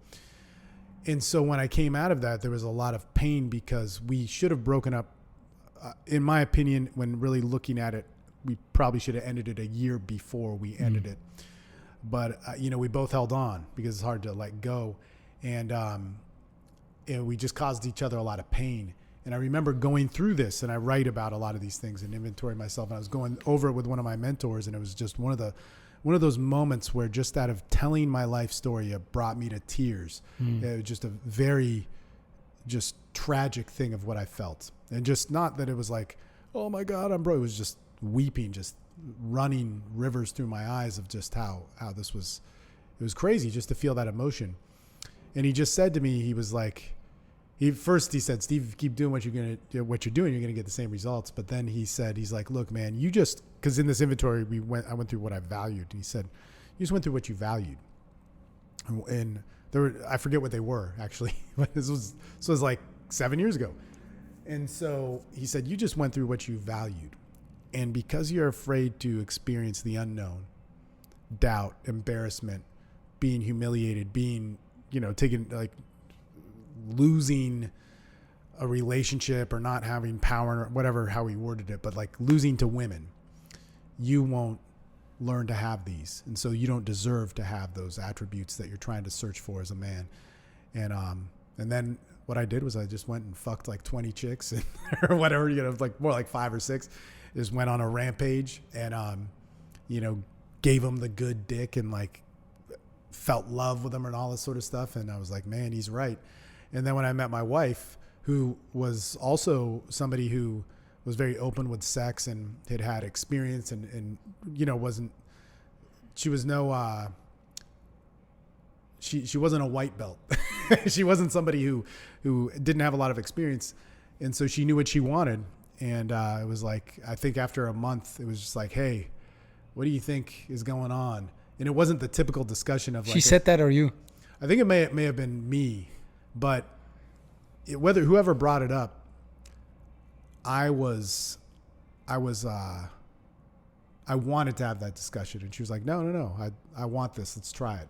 And so when I came out of that, there was a lot of pain because we should have broken up. In my opinion, when really looking at it, we probably should have ended it a year before we ended it. But, you know, we both held on because it's hard to let go. And we just caused each other a lot of pain. And I remember going through this, and I write about a lot of these things and inventory myself. And I was going over it with one of my mentors, and it was just one of the one of those moments where just out of telling my life story, it brought me to tears. It was just a very just tragic thing of what I felt. And just not that it was like, oh my God, I'm broke. It was just weeping, just running rivers through my eyes of just how this was, it was crazy just to feel that emotion. And he just said to me, he was like, he said, Steve, keep doing what you're doing, you're going to get the same results. But then he said, he's like, look, man, because in this inventory, I went through what I valued. And he said, you just went through what you valued. And I forget what they were actually, but this was like 7 years ago. And so he said, you just went through what you valued. And because you're afraid to experience the unknown, doubt, embarrassment, being humiliated, being, taking, like, losing a relationship or not having power or whatever, how he worded it, but like losing to women, you won't learn to have these. And so you don't deserve to have those attributes that you're trying to search for as a man. And then what I did was I just went and fucked like 20 chicks or whatever, like more like 5 or 6, just went on a rampage and, gave them the good dick and like felt love with them and all this sort of stuff. And I was like, man, he's right. And then when I met my wife, who was also somebody who was very open with sex and had experience and she wasn't a white belt. She wasn't somebody who didn't have a lot of experience. And so she knew what she wanted. And it was like, I think after a month, it was just like, hey, what do you think is going on? And it wasn't the typical discussion of like. She said that, or you? I think it may have been me, but whoever brought it up, I wanted to have that discussion. And she was like, no, I want this. Let's try it.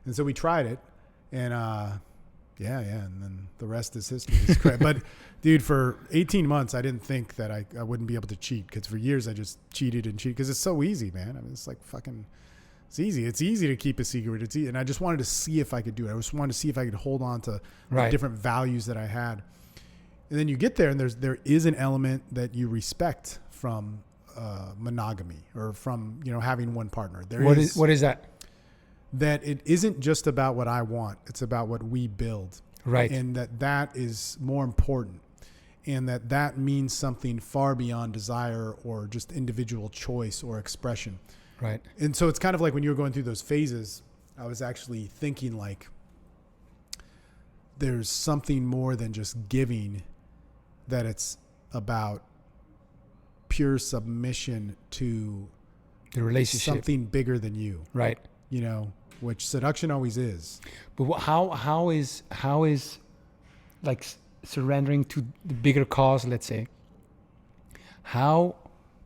And so we tried it, and yeah. And then the rest is history. It's great. But dude, for 18 months, I didn't think that I wouldn't be able to cheat, because for years I just cheated because it's so easy, man. I mean, it's like fucking, it's easy. It's easy to keep a secret. It's easy. And I just wanted to see if I could do it. I just wanted to see if I could hold on to the different values that I had. And then you get there, and there is an element that you respect from monogamy, or from having one partner. What is that? That it isn't just about what I want; it's about what we build, right? And that is more important, and that means something far beyond desire or just individual choice or expression, right? And so it's kind of like when you were going through those phases, I was actually thinking like, there's something more than just giving. That it's about pure submission to the relationship, something bigger than you, right? Which seduction always is. But how is like surrendering to the bigger cause, let's say, how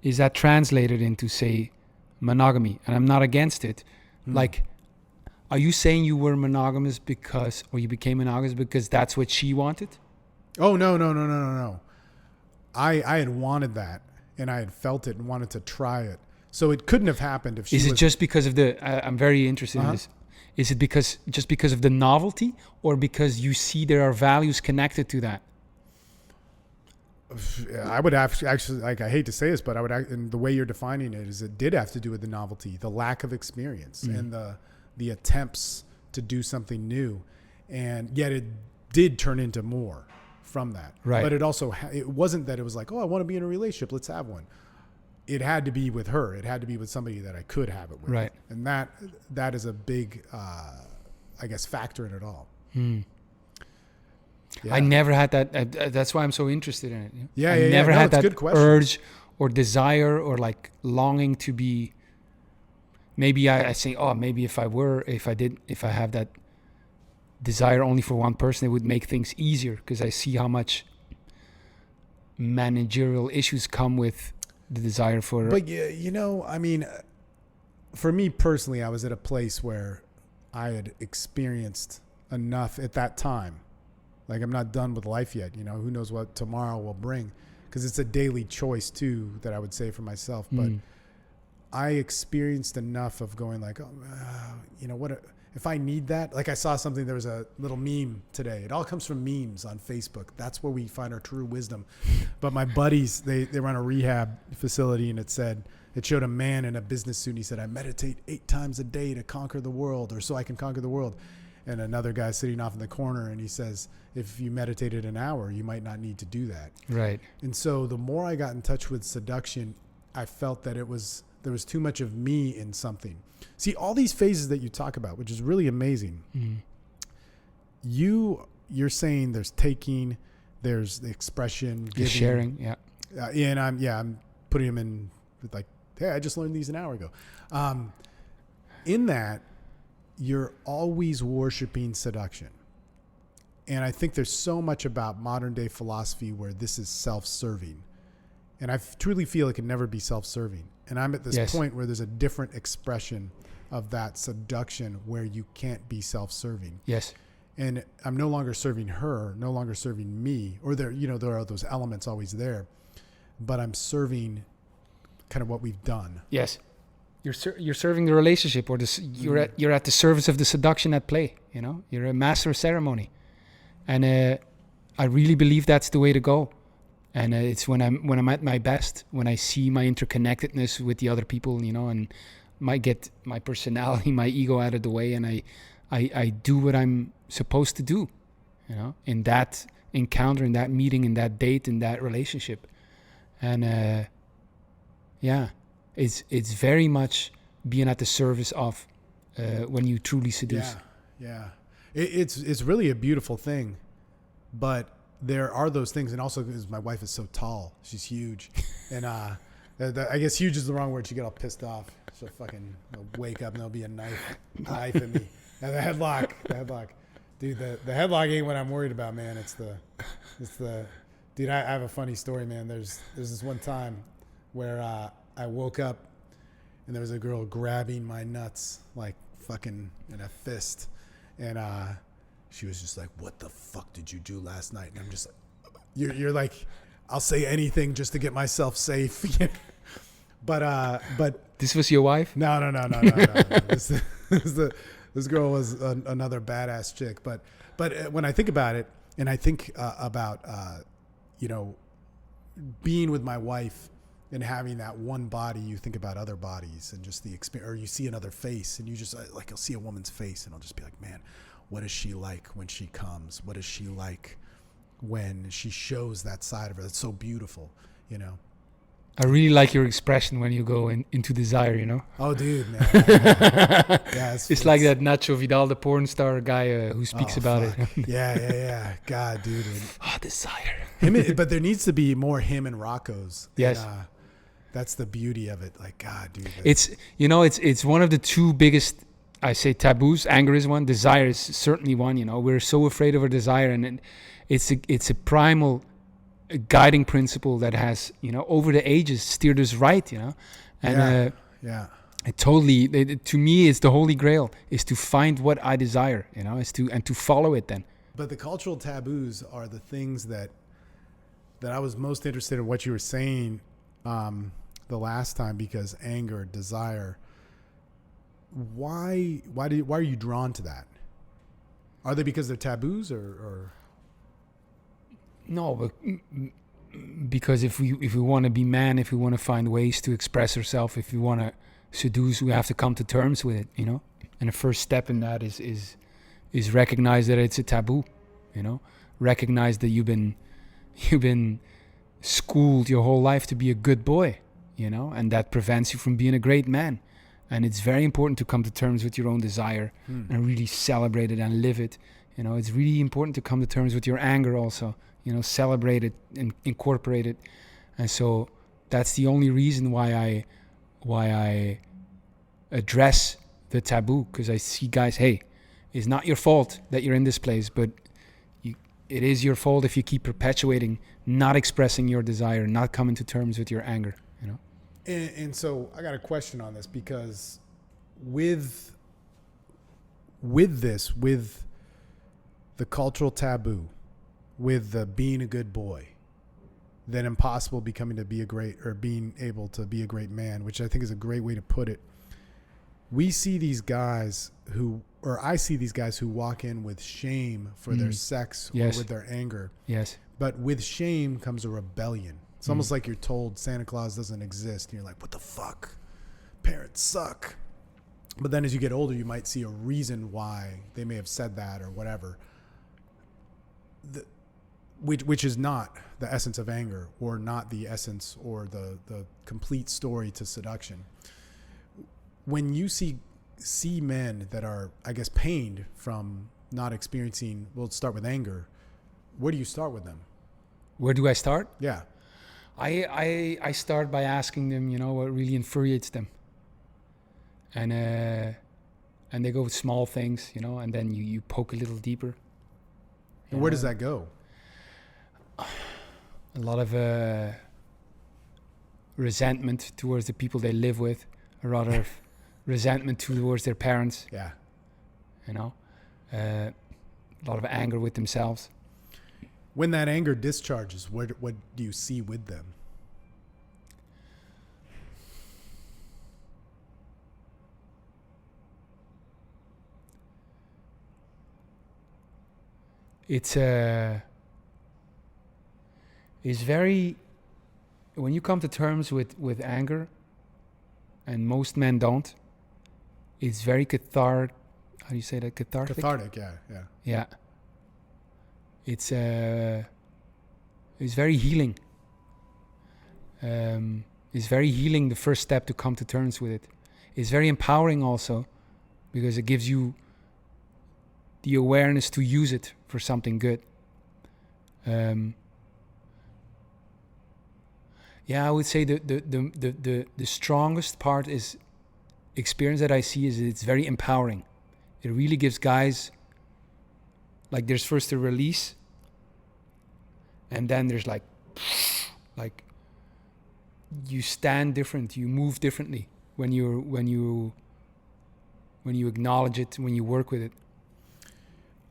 is that translated into, say, monogamy? And I'm not against it. Like, are you saying you were monogamous or you became monogamous because that's what she wanted? Oh, no. I had wanted that, and I had felt it and wanted to try it. So it couldn't have happened if she was... Is it just because of I'm very interested in this. Is it just because of the novelty, or because you see there are values connected to that? I would actually, like, I hate to say this, but and the way you're defining it is, it did have to do with the novelty, the lack of experience, and the attempts to do something new. And yet it did turn into more from that. Right. But it wasn't that it was like, oh, I want to be in a relationship, let's have one. It had to be with her. It had to be with somebody that I could have it with. Right. And that is a big, I guess, factor in it all. Yeah. I never had that. That's why I'm so interested in it. Yeah, I never had that urge or desire or like longing to be. Maybe I say, oh, maybe if I have that desire only for one person, it would make things easier, because I see how much managerial issues come with the desire for. But I mean, for me personally, I was at a place where I had experienced enough at that time. Like, I'm not done with life yet. Who knows what tomorrow will bring, because it's a daily choice too, that I would say for myself. But I experienced enough of going like, what if I need that? Like, I saw something, there was a little meme today. It all comes from memes on Facebook. That's where we find our true wisdom. But my buddies, they run a rehab facility, and it it showed a man in a business suit. And he said, I meditate 8 times a day to conquer the world, or so I can conquer the world. And another guy sitting off in the corner, and he says, if you meditated an hour, you might not need to do that. Right. And so the more I got in touch with seduction, I felt that there was too much of me in something. See, all these phases that you talk about, which is really amazing. Mm. You're saying there's taking, there's the expression, giving, Sharing. Yeah. and I'm putting them in like, hey, I just learned these an hour ago. In that, you're always worshiping seduction. And I think there's so much about modern day philosophy where this is self-serving. And I truly feel it can never be self-serving. And I'm at this Yes. point where there's a different expression of that seduction where you can't be self-serving. Yes. And I'm no longer serving her, no longer serving me, or there are those elements always there, but I'm serving kind of what we've done. Yes. You're serving the relationship, or you're at the service of the seduction at play. You know, you're a master of ceremony, and I really believe that's the way to go. And it's when I'm at my best, when I see my interconnectedness with the other people, you know, and might get my personality, my ego out of the way, and I do what I'm supposed to do, you know, in that encounter, in that meeting, in that date, in that relationship. And it's very much being at the service of when you truly seduce. Yeah. It's really a beautiful thing, but there are those things. And also because my wife is so tall, she's huge. And I guess huge is the wrong word. She get all pissed off. She'll fucking wake up and there'll be a knife at me. And the headlock. Dude, the headlock ain't what I'm worried about, man. It's the dude, I have a funny story, man. There's this one time where I woke up and there was a girl grabbing my nuts like fucking in a fist. And she was just like, what the fuck did you do last night? And I'm just like, you're like, I'll say anything just to get myself safe. But This was your wife? No. This girl was another badass chick. But when I think about it, and I think about being with my wife and having that one body, you think about other bodies and just the experience, or you see another face and you just like, I'll see a woman's face and I'll just be like, man, what is she like when she comes? What is she like when she shows that side of her? That's so beautiful, you know? I really like your expression when you go into desire, you know? Oh, dude, man. Yeah, it's like that Nacho Vidal, the porn star guy who speaks about fuck. it. Yeah. God, dude. Desire. But there needs to be more him and Rocco's. Yes. And, that's the beauty of it. Like, God, dude. It's one of the two biggest, I say, taboos. Anger is one. Desire is certainly one, you know. We're so afraid of our desire, and it's a primal guiding principle that has, you know, over the ages steered us right, you know. And it totally, to me, it's the holy grail, is to find what I desire, you know, and to follow it then. But the cultural taboos are the things that I was most interested in what you were saying the last time, because anger, desire, why are you drawn to that? Are they because they're taboos or? No, but because if we want to be man, if we want to find ways to express ourselves, if we want to seduce, we have to come to terms with it, you know. And the first step in that is recognize that it's a taboo, you know. Recognize that you've been schooled your whole life to be a good boy, you know, and that prevents you from being a great man. And it's very important to come to terms with your own desire and really celebrate it and live it. You know, it's really important to come to terms with your anger also, you know, celebrate it and incorporate it. And so that's the only reason why I address the taboo, because I see guys, hey, it's not your fault that you're in this place, but it is your fault if you keep perpetuating, not expressing your desire, not coming to terms with your anger, you know? And so I got a question on this, because with the cultural taboo, with the being a good boy, then impossible being able to be a great man, which I think is a great way to put it. I see these guys who walk in with shame for their sex or with their anger. Yes. But with shame comes a rebellion. It's almost like you're told Santa Claus doesn't exist. And you're like, what the fuck? Parents suck. But then as you get older, you might see a reason why they may have said that or whatever. Which is not the essence of anger, or not the essence or the complete story to seduction. When you see men that are, I guess, pained from not experiencing, we'll start with anger. Where do you start with them? Where do I start? Yeah. I start by asking them, what really infuriates them. And they go with small things, and then you poke a little deeper. And where does that go? A lot of resentment towards the people they live with, or rather resentment towards their parents. Yeah. A lot of anger with themselves. When that anger discharges, what do you see with them? It's very, when you come to terms with anger, and most men don't, it's very cathartic. How do you say that? Cathartic? Cathartic, yeah. Yeah. It's very healing. It's very healing, the first step to come to terms with it. It's very empowering also, because it gives you the awareness to use it for something good. I would say the strongest part is experience that I see is it's very empowering. It really gives guys, like, there's first a release, and then there's like you stand different, you move differently when you acknowledge it, when you work with it.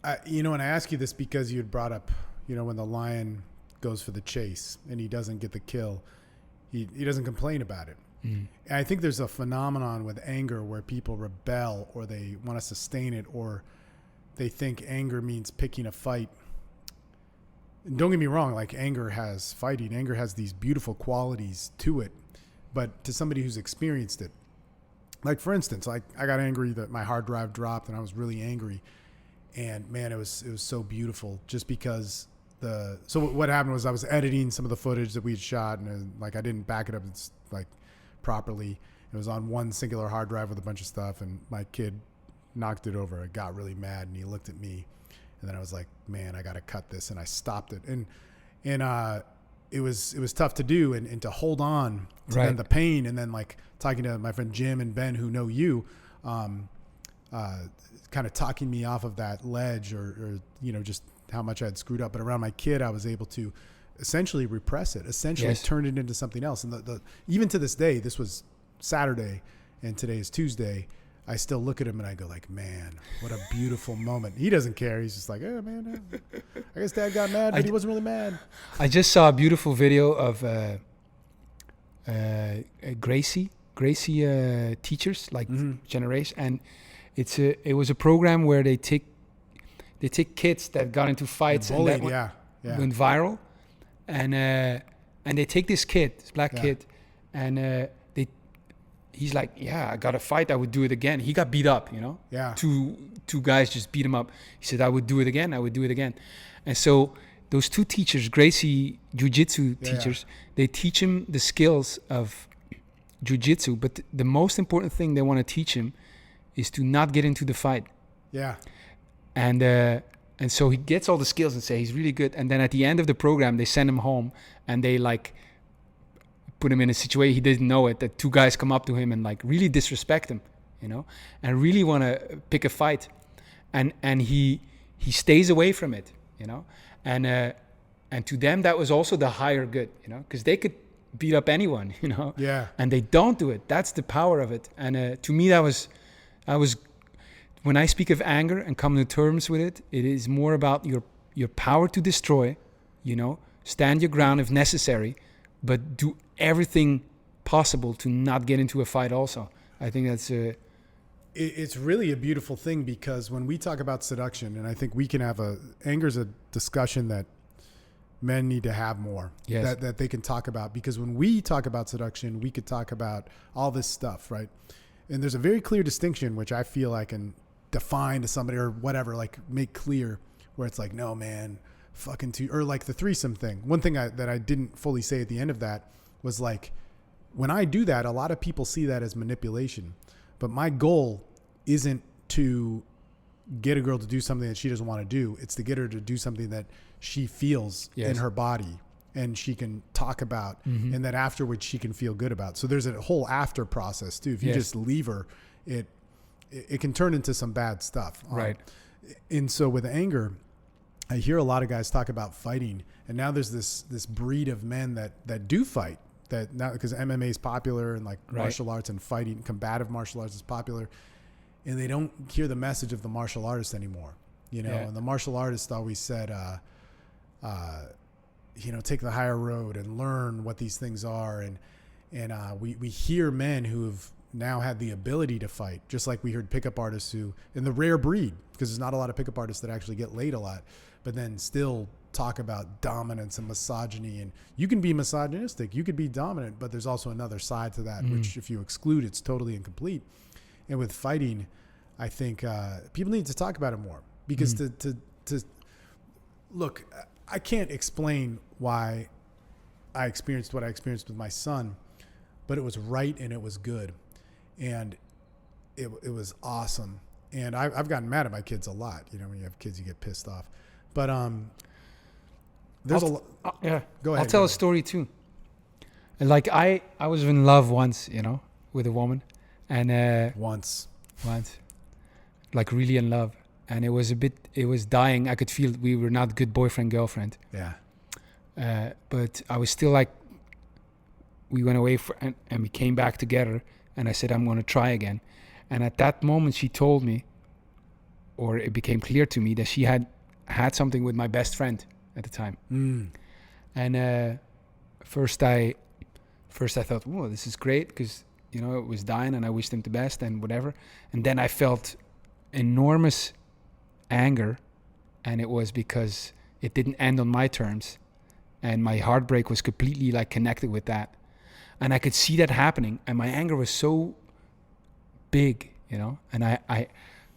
And I ask you this because you had brought up, when the lion goes for the chase and he doesn't get the kill, he doesn't complain about it. And I think there's a phenomenon with anger where people rebel, or they want to sustain it, or they think anger means picking a fight. And don't get me wrong, like, anger has these beautiful qualities to it, but to somebody who's experienced it, like, for instance, like, I got angry that my hard drive dropped, and I was really angry, and man, it was so beautiful, just because so what happened was I was editing some of the footage that we had shot, and like, I didn't back it up properly. It was on one singular hard drive with a bunch of stuff, and my kid knocked it over. I got really mad, and he looked at me, and then I was like, man, I got to cut this, and I stopped it. And it was tough to do, and to hold on to then the pain, and then, like, talking to my friend Jim and Ben, who know you, kind of talking me off of that ledge, or just how much I had screwed up. But around my kid, I was able to essentially repress it, turn it into something else. And even to this day, this was Saturday and today is Tuesday, I still look at him and I go like, man, what a beautiful moment. He doesn't care. He's just like, oh man, I guess Dad got mad, but he wasn't really mad. I just saw a beautiful video of Gracie teachers, like generation, and it was a program where they take kids that got into fights and that went viral, and they take this kid, this black kid, and he's like, yeah, I got a fight, I would do it again. He got beat up, two guys just beat him up. He said, I would do it again. And so those two teachers, Gracie jiu-jitsu teachers, they teach him the skills of jiu-jitsu, but the most important thing they want to teach him is to not get into the fight. And so he gets all the skills and say he's really good. And then at the end of the program, they send him home, and they like put him in a situation he didn't know it, that two guys come up to him and like really disrespect him, and really want to pick a fight, and he stays away from it, and to them that was also the higher good, because they could beat up anyone, and they don't do it. That's the power of it. And to me, I was when I speak of anger and come to terms with it, it is more about your power to destroy, stand your ground if necessary, but do everything possible to not get into a fight also. I think that's it's really a beautiful thing, because when we talk about seduction, and I think we can have anger's a discussion that men need to have more that they can talk about, because when we talk about seduction, we could talk about all this stuff, right? And there's a very clear distinction, which I feel I can define to somebody or whatever, like make clear, where it's like, no, man, fucking two, or like the threesome thing. One thing that I didn't fully say at the end of that was like, when I do that, a lot of people see that as manipulation, but my goal isn't to get a girl to do something that she doesn't want to do. It's to get her to do something that she feels in her body and she can talk about, and that afterwards she can feel good about. So there's a whole after process too. If you just leave her, it can turn into some bad stuff. Right. And so with anger, I hear a lot of guys talk about fighting, and now there's this breed of men that do fight, that now, because MMA is popular and like martial arts and fighting, combative martial arts is popular, and they don't hear the message of the martial artist anymore, you know. And the martial artist always said, you know, take the higher road and learn what these things are. And we hear men who have now had the ability to fight, just like we heard pickup artists who, in the rare breed, because there's not a lot of pickup artists that actually get laid a lot, but then still talk about dominance and misogyny. And you can be misogynistic, you could be dominant, but there's also another side to that, which if you exclude, it's totally incomplete. And with fighting, I think people need to talk about it more, because to look, I can't explain why I experienced what I experienced with my son, but it was right and it was good. And it was awesome. And I've gotten mad at my kids a lot. You know, when you have kids, you get pissed off. But there's Go ahead. I'll tell a story too. Like I was in love once, you know, with a woman, and once, like really in love, and it was dying. I could feel we were not good boyfriend girlfriend. Yeah. But I was still like, we went away and we came back together. And I said, I'm going to try again. And at that moment, she told me, or it became clear to me, that she had something with my best friend at the time. And first I thought, whoa, this is great, because, you know, it was dying and I wished him the best and whatever. And then I felt enormous anger, and it was because it didn't end on my terms. And my heartbreak was completely like connected with that. And I could see that happening, and my anger was so big, you know. And I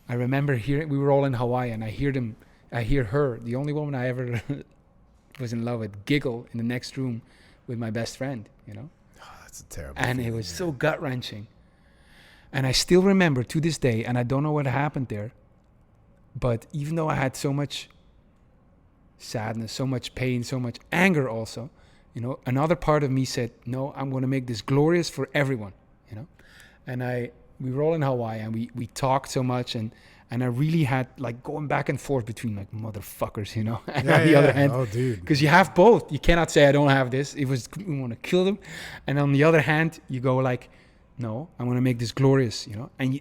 remember hearing, we were all in Hawaii, and I hear her, the only woman I ever was in love with, giggle in the next room with my best friend, you know. Oh, that's a terrible And feeling, it was so gut wrenching. And I still remember to this day, and I don't know what happened there, but even though I had so much sadness, so much pain, so much anger also, you know, another part of me said, no, I'm going to make this glorious for everyone, you know. And we were all in Hawaii, and we talked so much, and I really had like going back and forth between like motherfuckers, you know. And on the other hand, oh dude, because you have both. You cannot say I don't have this. It was, we want to kill them. And on the other hand, you go like, no, I want to make this glorious, you know. And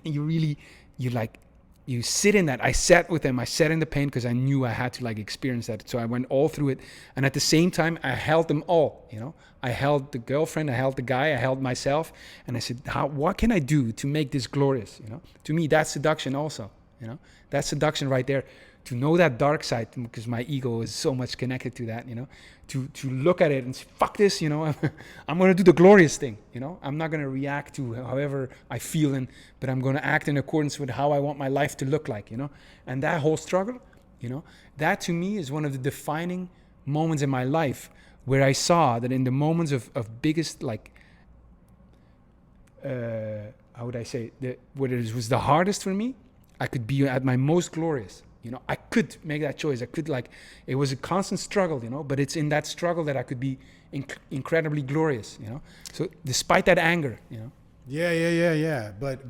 you sit in that. I sat with them. I sat in the pain because I knew I had to like experience that. So I went all through it. And at the same time, I held them all, you know. I held the girlfriend, I held the guy, I held myself. And I said, what can I do to make this glorious, you know? To me, that's seduction also, you know. That's seduction right there. To know that dark side, because my ego is so much connected to that, you know. To look at it and say, fuck this, you know. I'm going to do the glorious thing, you know. I'm not going to react to however I feel, but I'm going to act in accordance with how I want my life to look like, you know. And that whole struggle, you know, that to me is one of the defining moments in my life, where I saw that in the moments of biggest, like, how would I say, where it was the hardest for me, I could be at my most glorious. You know, I could make that choice. I could, like, it was a constant struggle, you know, but it's in that struggle that I could be incredibly glorious, you know. So despite that anger, you know. Yeah. But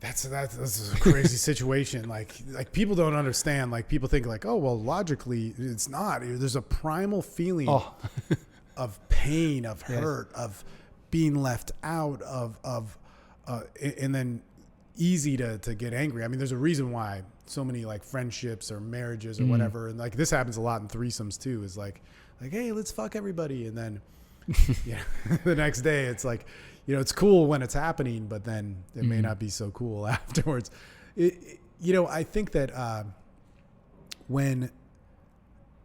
that's a crazy situation. Like people don't understand. Like people think like, oh, well, logically it's not. There's a primal feeling of pain, of hurt, of being left out, and then easy to get angry. I mean, there's a reason why so many like friendships or marriages or whatever, and like this happens a lot in threesomes too, is like, hey, let's fuck everybody, and then the next day it's like, you know, it's cool when it's happening, but then it may not be so cool afterwards. You know, I think that when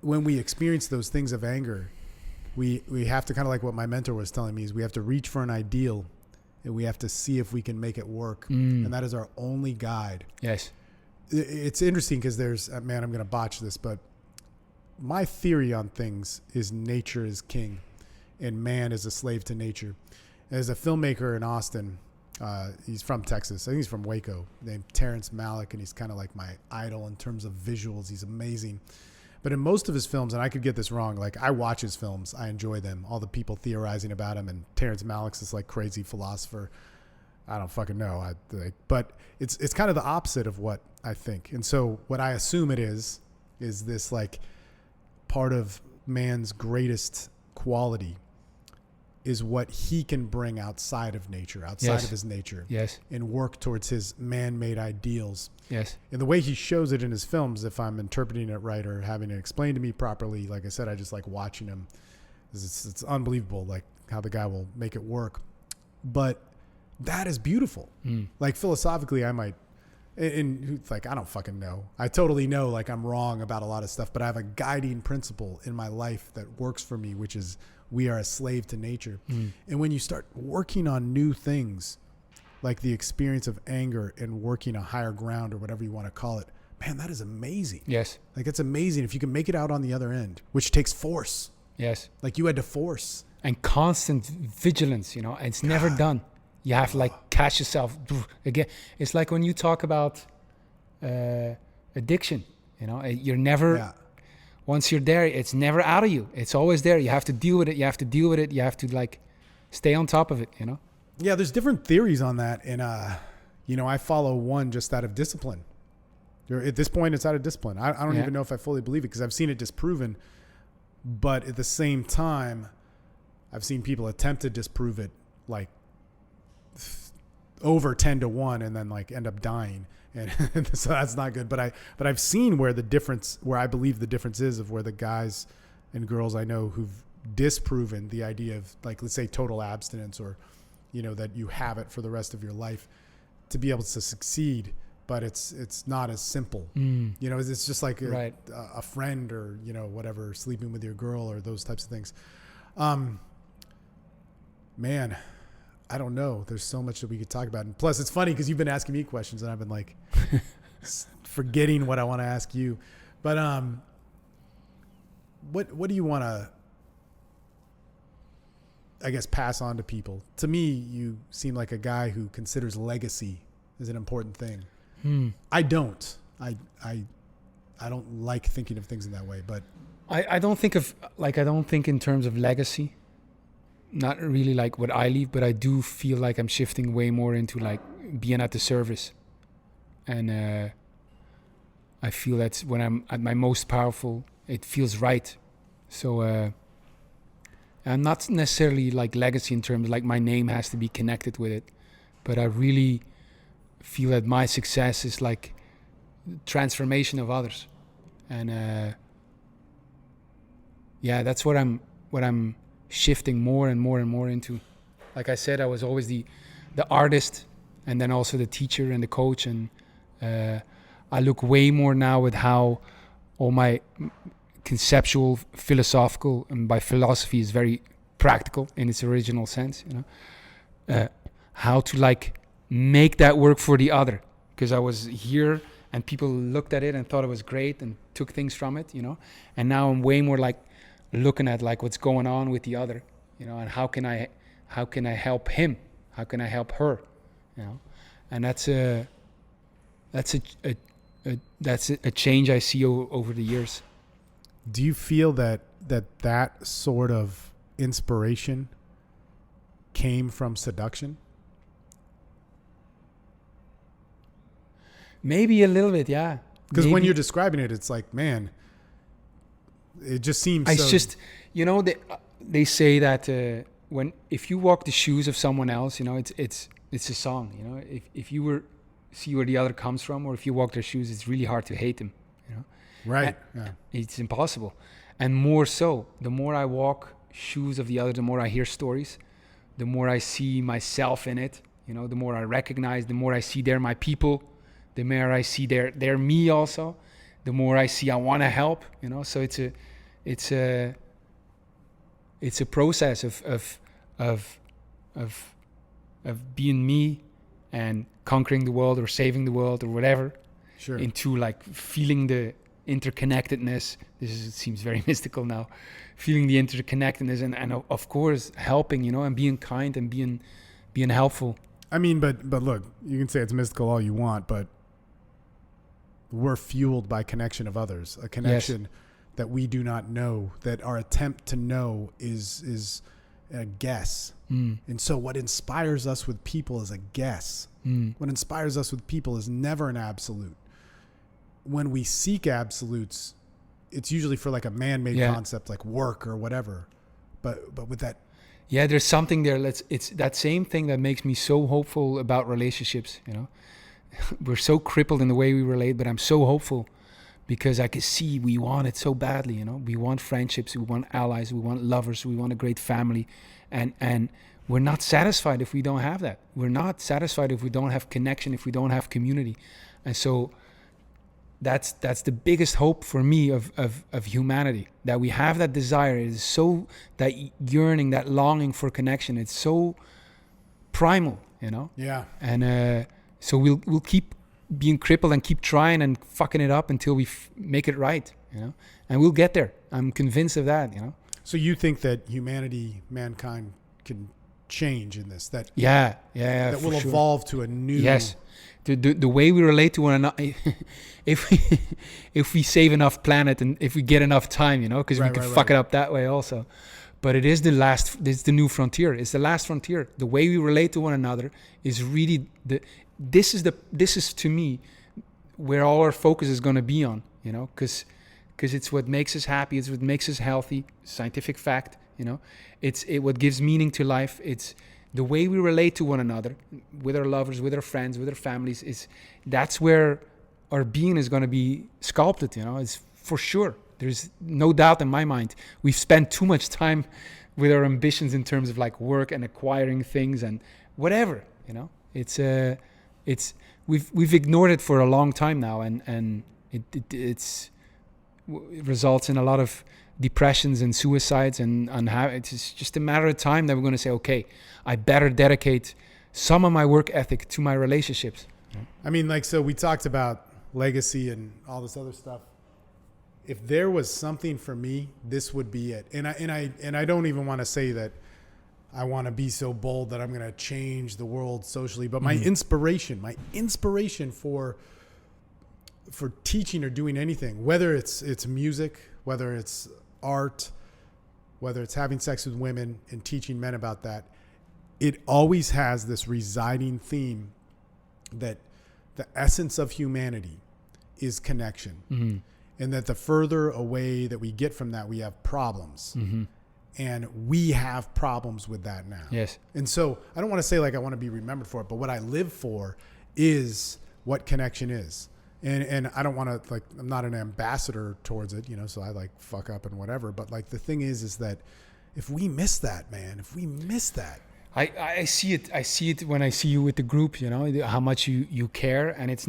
when we experience those things of anger, we have to kind of like what my mentor was telling me is we have to reach for an ideal and we have to see if we can make it work. And that is our only guide. Yes. It's interesting because there's, man, I'm going to botch this, but my theory on things is nature is king and man is a slave to nature. As a filmmaker in Austin, he's from Texas. I think he's from Waco, named Terrence Malick, and he's kind of like my idol in terms of visuals. He's amazing. But in most of his films, and I could get this wrong, like I watch his films, I enjoy them. All the people theorizing about him, and Terrence Malick's this like crazy philosopher. I don't fucking know. But it's kind of the opposite of what I think. And so what I assume it is this like part of man's greatest quality is what he can bring outside of nature, outside of his nature, and work towards his man-made ideals. Yes. And the way he shows it in his films, if I'm interpreting it right or having it explained to me properly, like I said, I just like watching him. It's unbelievable, like how the guy will make it work. But that is beautiful. Like philosophically, I might, and like, I don't fucking know. I totally know like I'm wrong about a lot of stuff, but I have a guiding principle in my life that works for me, which is we are a slave to nature. And when you start working on new things, like the experience of anger and working a higher ground or whatever you want to call it, man, that is amazing. Yes. Like it's amazing if you can make it out on the other end, which takes force. Yes. Like you had to force. And constant vigilance, it's never done. You have to like catch yourself again. It's like when you talk about addiction, you're never, once you're there, it's never out of you. It's always there. You have to deal with it. You have to like stay on top of it, Yeah, there's different theories on that. And, I follow one just out of discipline. At this point, it's out of discipline. I don't even know if I fully believe it because I've seen it disproven. But at the same time, I've seen people attempt to disprove it like over 10 to 1 and then like end up dying. And so that's not good. But I've seen where I believe the difference is of where the guys and girls I know who've disproven the idea of like, let's say total abstinence or, that you have it for the rest of your life to be able to succeed, but it's not as simple. It's just like a friend or, whatever, sleeping with your girl or those types of things. Man, I don't know. There's so much that we could talk about. And plus it's funny because you've been asking me questions and I've been like forgetting what I want to ask you. But what do you want to, I guess, pass on to people? To me, you seem like a guy who considers legacy as an important thing. I don't. I don't like thinking of things in that way, but I don't think in terms of legacy. Not really like what I leave, but I do feel like I'm shifting way more into like being at the service. And I feel that's when I'm at my most powerful, it feels right. So I'm not necessarily like legacy in terms of like my name has to be connected with it, but I really feel that my success is like transformation of others. And that's what I'm shifting more and more and more into. Like I said, I was always the artist and then also the teacher and the coach. And I look way more now with how all my conceptual, philosophical, and by philosophy is very practical in its original sense, how to like make that work for the other. Because I was here and people looked at it and thought it was great and took things from it, and now I'm way more like looking at like what's going on with the other, and how can I help him? How can I help her? And that's a change I see over the years. Do you feel that sort of inspiration came from seduction? Maybe a little bit, yeah. Because when you're describing it, it's like, man, it just seems. It's just, they say that if you walk the shoes of someone else, it's a song. If you see where the other comes from, or if you walk their shoes, it's really hard to hate them. Right. It's impossible. And more so, the more I walk shoes of the other, the more I hear stories, the more I see myself in it. The more I recognize, the more I see they're my people, the more I see they're me also. the more I see I want to help, you know. So it's a process of being me and conquering the world or saving the world or whatever, Sure. into like feeling the interconnectedness. It seems very mystical now, feeling the interconnectedness and of course helping, you know, and being kind and being helpful. I mean, but look, you can say it's mystical all you want, but we're fueled by connection of others, a connection that we do not know, that our attempt to know is a guess. And so what inspires us with people is a guess. What inspires us with people is never an absolute. When we seek absolutes, it's usually for like a man-made concept like work or whatever. But with that, there's something there. It's that same thing that makes me so hopeful about relationships, you know. We're so crippled in the way we relate, but I'm so hopeful because I can see we want it so badly, you know. We want friendships, we want allies, we want lovers, we want a great family, and we're not satisfied if we don't have that. We're not satisfied if we don't have connection, if we don't have community. And so that's the biggest hope for me of humanity, that we have that desire. It is so, that yearning, that longing for connection, it's so primal, you know. And so we'll keep being crippled and keep trying and fucking it up until we make it right, you know. And we'll get there. I'm convinced of that, you know. So you think that mankind can change in this, that that will evolve to a new the way we relate to one another, if we save enough planet and if we get enough time, you know, because we can fuck it up that way also. But it's the new frontier. It's the last frontier. The way we relate to one another is really this is to me where all our focus is going to be on, you know, because it's what makes us happy. It's what makes us healthy. Scientific fact, you know. It's what gives meaning to life. It's the way we relate to one another, with our lovers, with our friends, with our families. That's where our being is going to be sculpted, you know. It's for sure. There's no doubt in my mind. We've spent too much time with our ambitions in terms of like work and acquiring things and whatever, you know. We've ignored it for a long time now, and it results in a lot of depressions and suicides, and it's just a matter of time that we're going to say, okay, I better dedicate some of my work ethic to my relationships. I mean, like, so we talked about legacy and all this other stuff. If there was something for me, this would be it. And I don't even want to say that I want to be so bold that I'm going to change the world socially, but my inspiration for teaching or doing anything, whether it's music, whether it's art, whether it's having sex with women and teaching men about that, it always has this residing theme that the essence of humanity is connection. And that the further away that we get from that, we have problems. And we have problems with that now. Yes. And so I don't want to say like I want to be remembered for it, but what I live for is what connection is. And I don't want to, like, I'm not an ambassador towards it, you know, so I like fuck up and whatever. But like the thing is that if we miss that, man, I see it when I see you with the group, you know, how much you care. And it's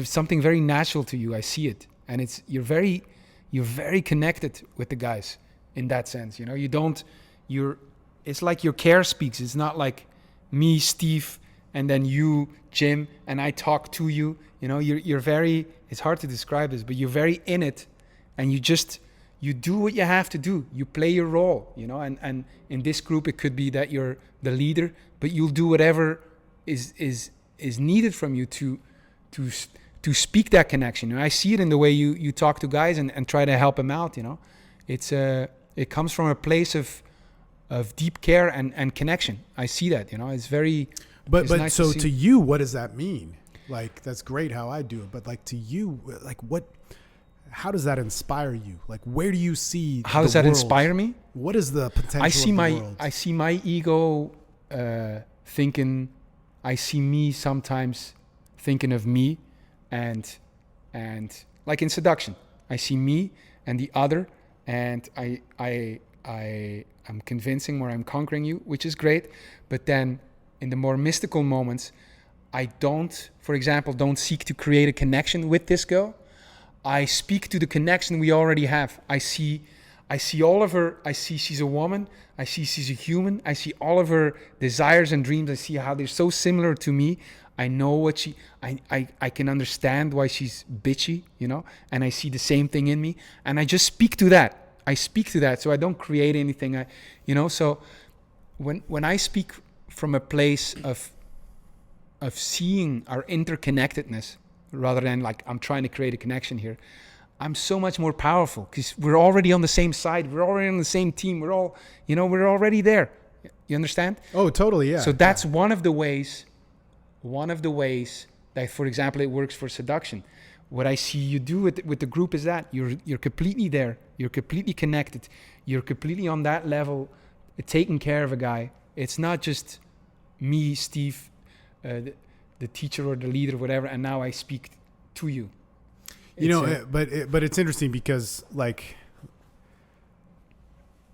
something very natural to you. I see it. And you're very connected with the guys in that sense, you know. It's like your care speaks. It's not like me, Steve, and then you, Jim, and I talk to you. You know, you're very, it's hard to describe this, but you're very in it, and you do what you have to do. You play your role, you know, and in this group it could be that you're the leader, but you'll do whatever is needed from you to speak that connection. And I see it in the way you talk to guys and try to help them out, you know. It comes from a place of deep care and connection. I see that, you know. It's very But nice so to to you, what does that mean? Like, that's great how I do it, but like to you, like how does that inspire you? Like, where do you see how does that world? inspire me? What is the potential I see of the my world? I see my ego thinking. I see me sometimes thinking of me, and like in seduction, I see me and the other, and I'm convincing or I'm conquering you, which is great. But then in the more mystical moments, I don't, for example, don't seek to create a connection with this girl. I speak to the connection we already have. I see all of her. I see she's a woman. I see she's a human. I see all of her desires and dreams. I see how they're so similar to me. I know what I can understand why she's bitchy, and I see the same thing in me. And I just speak to that. So I don't create anything. So when I speak from a place of seeing our interconnectedness, rather than like I'm trying to create a connection here, I'm so much more powerful because we're already on the same side. We're already on the same team. We're all, we're already there. You understand? Oh, totally. Yeah. So that's one of the ways that, for example, it works for seduction. What I see you do with the group is that you're completely there. You're completely connected. You're completely on that level, taking care of a guy. It's not just me, Steve, the teacher or the leader, whatever, and now I speak to you. But it's interesting because like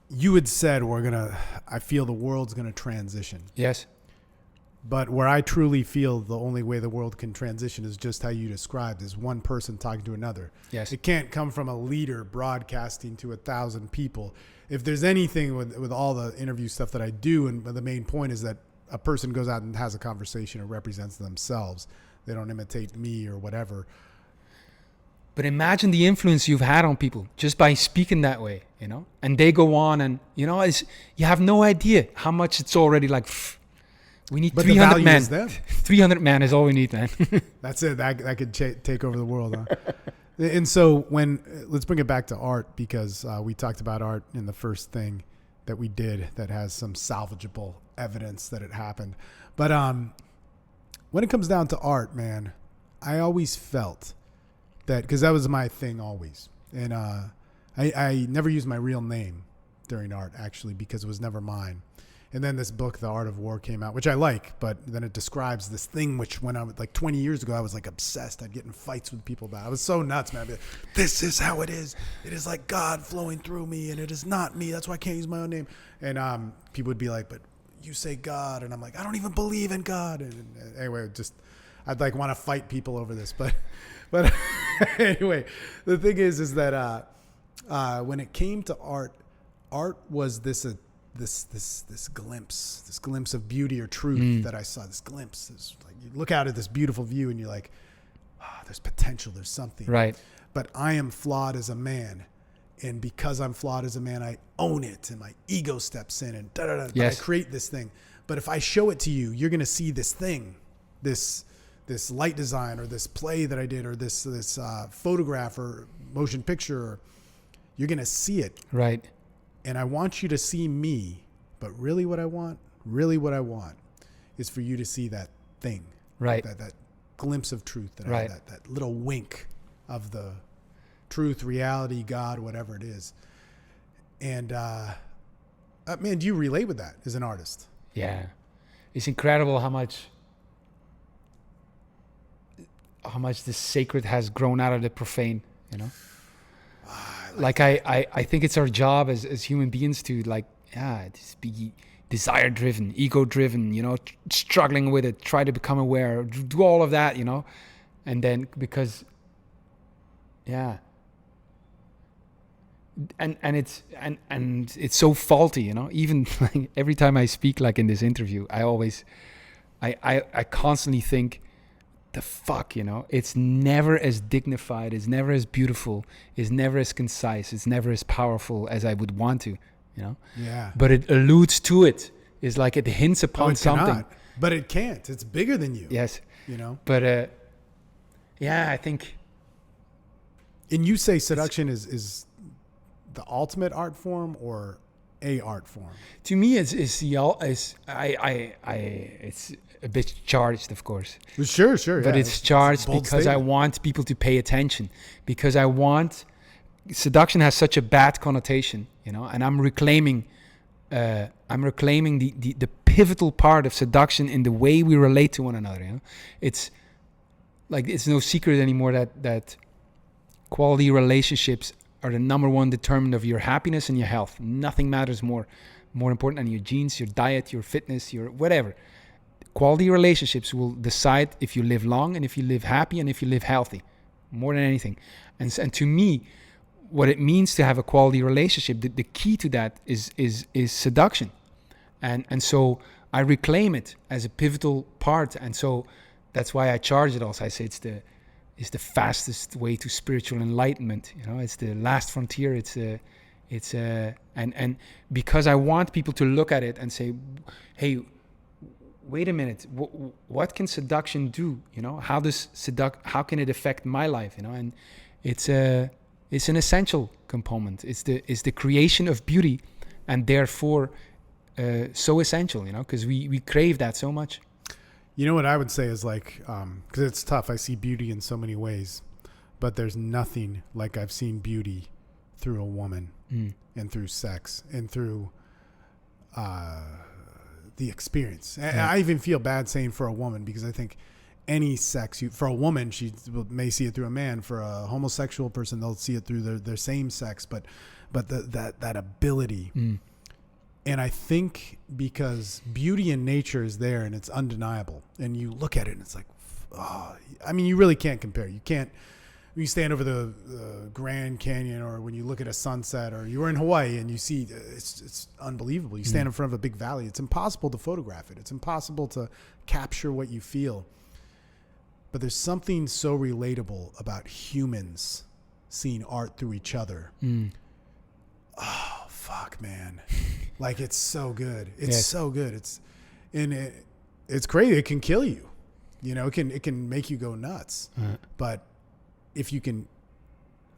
you had said, I feel the world's gonna transition. Yes. But where I truly feel the only way the world can transition is just how you described, is one person talking to another. Yes. It can't come from a leader broadcasting to 1,000 people. If there's anything with all the interview stuff that I do, and the main point is that a person goes out and has a conversation and represents themselves. They don't imitate me or whatever. But imagine the influence you've had on people just by speaking that way, and they go on and, you have no idea how much it's already like, we need 300 men. 300 men is all we need, man. That's it. That could take over the world, huh? And so let's bring it back to art, because we talked about art in the first thing that we did that has some salvageable evidence that it happened. But when it comes down to art, man, I always felt that, because that was my thing always. And I never used my real name during art, actually, because it was never mine. And then this book, The Art of War, came out, which I like, but then it describes this thing which when I was like 20 years ago, I was like obsessed. I'd get in fights with people about it. I was so nuts, man. I'd be like, this is how it is. It is like God flowing through me, and it is not me. That's why I can't use my own name. And people would be like, but you say God. And I'm like, I don't even believe in God. And anyway, I'd like want to fight people over this. But anyway, the thing is that when it came to art was this glimpse of beauty or truth that I saw. This glimpse, like you look out at this beautiful view and you're like, there's potential, there's something. Right. But I am flawed as a man, and because I'm flawed as a man, I own it, and my ego steps in, and Yes. I create this thing. But if I show it to you, you're gonna see this thing, this light design, or this play that I did, or this photograph or motion picture, or you're gonna see it. Right. And I want you to see me, but really what I want is for you to see that thing. Right. That glimpse of truth, Right. that little wink of the truth, reality, God, whatever it is. And man, do you relate with that as an artist? Yeah. It's incredible how much the sacred has grown out of the profane, Like I think it's our job as human beings to just be desire driven, ego driven, struggling with it, try to become aware, do all of that, and then because, and it's so faulty, even like every time I speak, like in this interview, I constantly think, the fuck, it's never as dignified, it's never as beautiful, it's never as concise, it's never as powerful as I would want to, Yeah. But it alludes to it. It's like it hints upon something. Cannot, but it can't. It's bigger than you. Yes. But I think. And you say seduction is the ultimate art form or a art form? To me, it's a bit charged, of course. Sure. But it's charged because I want people to pay attention. Because I want seduction has such a bad connotation, and I'm reclaiming the pivotal part of seduction in the way we relate to one another. It's like it's no secret anymore that quality relationships are the number one determinant of your happiness and your health. Nothing matters more important than your genes, your diet, your fitness, your whatever. quality relationships will decide if you live long and if you live happy and if you live healthy, more than anything. And to me, what it means to have a quality relationship, the key to that is seduction. And so I reclaim it as a pivotal part. And so that's why I charge it also. I say it's the fastest way to spiritual enlightenment. You know, it's the last frontier. And because I want people to look at it and say, hey, wait a minute, what can seduction do? You know, how can it affect my life? You know, and it's an essential component. It's the creation of beauty, and therefore so essential. You know, because we crave that so much. You know what I would say is like, because it's tough. I see beauty in so many ways, but there's nothing like I've seen beauty through a woman and through sex and through the experience. And I even feel bad saying for a woman, because I think any sex, for a woman, she may see it through a man. For a homosexual person, they'll see it through their same sex. But that ability. And I think because beauty in nature is there and it's undeniable, and you look at it and it's like, oh, I mean, you really can't compare. You can't, when you stand over the Grand Canyon, or when you look at a sunset, or you were in Hawaii and you see, it's unbelievable. You stand in front of a big valley. It's impossible to photograph it. It's impossible to capture what you feel. But there's something so relatable about humans seeing art through each other. Oh, fuck, man. Like, it's so good. It's so good. It's crazy. It can kill you. You know, it can make you go nuts. But if you can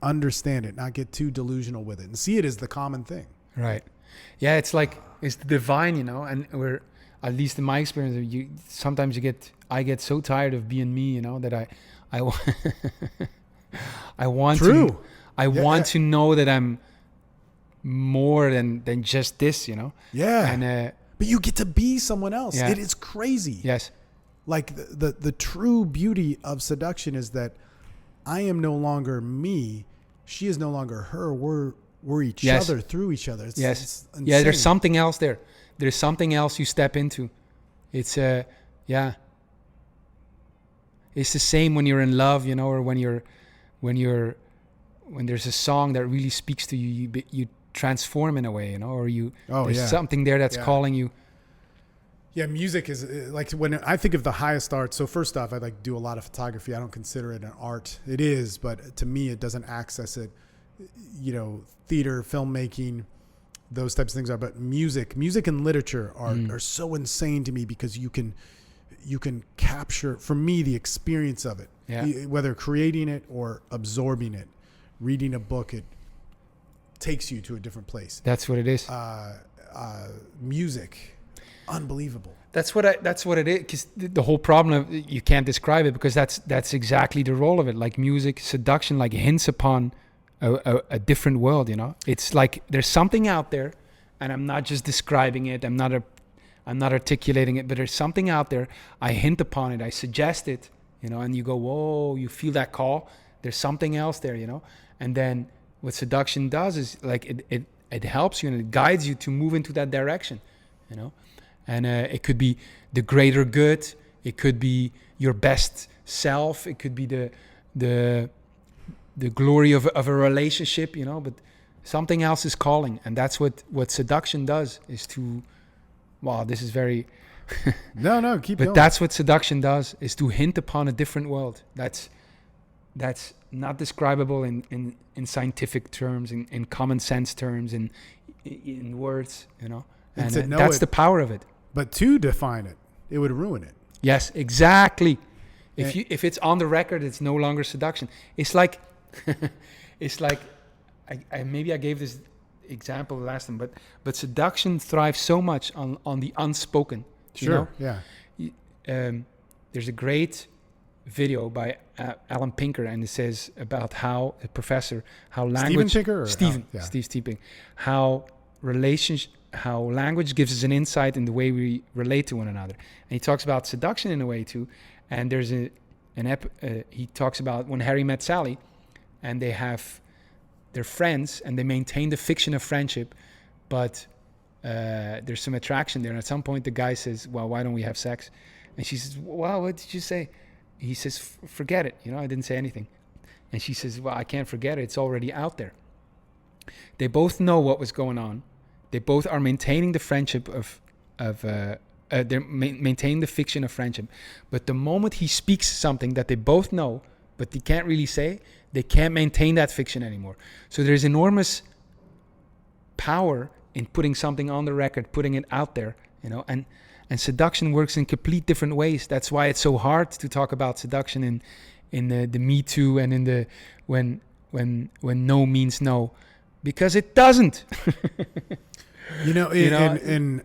understand it, not get too delusional with it, and see it as the common thing. Right. Yeah, it's like, it's the divine, you know, and we're, at least in my experience, sometimes I get so tired of being me, you know, that I want to know that I'm more than just this, you know. Yeah. And but you get to be someone else. Yeah. It is crazy. Yes. Like the true beauty of seduction is that I am no longer me. She is no longer her. We're each other through each other. It's insane. Yeah, there's something else there. There's something else you step into. It's It's the same when you're in love, you know, or when there's a song that really speaks to you, you transform in a way, you know, or there's something there that's calling you. Yeah, music is like, when I think of the highest art. So first off, I like do a lot of photography. I don't consider it an art. It is, but to me, it doesn't access it. You know, theater, filmmaking, those types of things are. But music and literature are so insane to me, because you can capture, for me, the experience of it. Yeah. Whether creating it or absorbing it, reading a book, it takes you to a different place. That's what it is. Music. Unbelievable. That's what it is. Because the whole problem of, you can't describe it, because that's exactly the role of it. Like music, seduction, like hints upon a different world. You know, it's like there's something out there, and I'm not just describing it. I'm not articulating it, but there's something out there. I hint upon it. I suggest it. You know, and you go, whoa! You feel that call. There's something else there. You know, and then what seduction does is like it helps you and it guides you to move into that direction. You know. And it could be the greater good. It could be your best self. It could be the glory of a relationship, you know. But something else is calling, and that's what seduction does. Is to, wow, this is very. No, keep going. But that's what seduction does, is to hint upon a different world. That's not describable in scientific terms, in common sense terms, in words, you know. And that's the power of it. But to define it, it would ruin it. Yes, exactly. If it's on the record, it's no longer seduction. It's like, maybe I gave this example last time, but seduction thrives so much on the unspoken. Sure. You know? Yeah. There's a great video by Alan Pinker, and it says about how a professor, how language. Steve Pinker. Steve Pinker. How language gives us an insight in the way we relate to one another. And he talks about seduction in a way too. And there's he talks about when Harry met Sally, and they're friends, and they maintain the fiction of friendship, but there's some attraction there. And at some point the guy says, well, why don't we have sex? And she says, wow, what did you say? He says, forget it. You know, I didn't say anything. And she says, well, I can't forget it. It's already out there. They both know what was going on. They both are maintaining the friendship they're maintaining the fiction of friendship. But the moment he speaks something that they both know, but they can't really say, they can't maintain that fiction anymore. So there's enormous power in putting something on the record, putting it out there, you know, and seduction works in complete different ways. That's why it's so hard to talk about seduction in the Me Too and in the when no means no, because it doesn't. And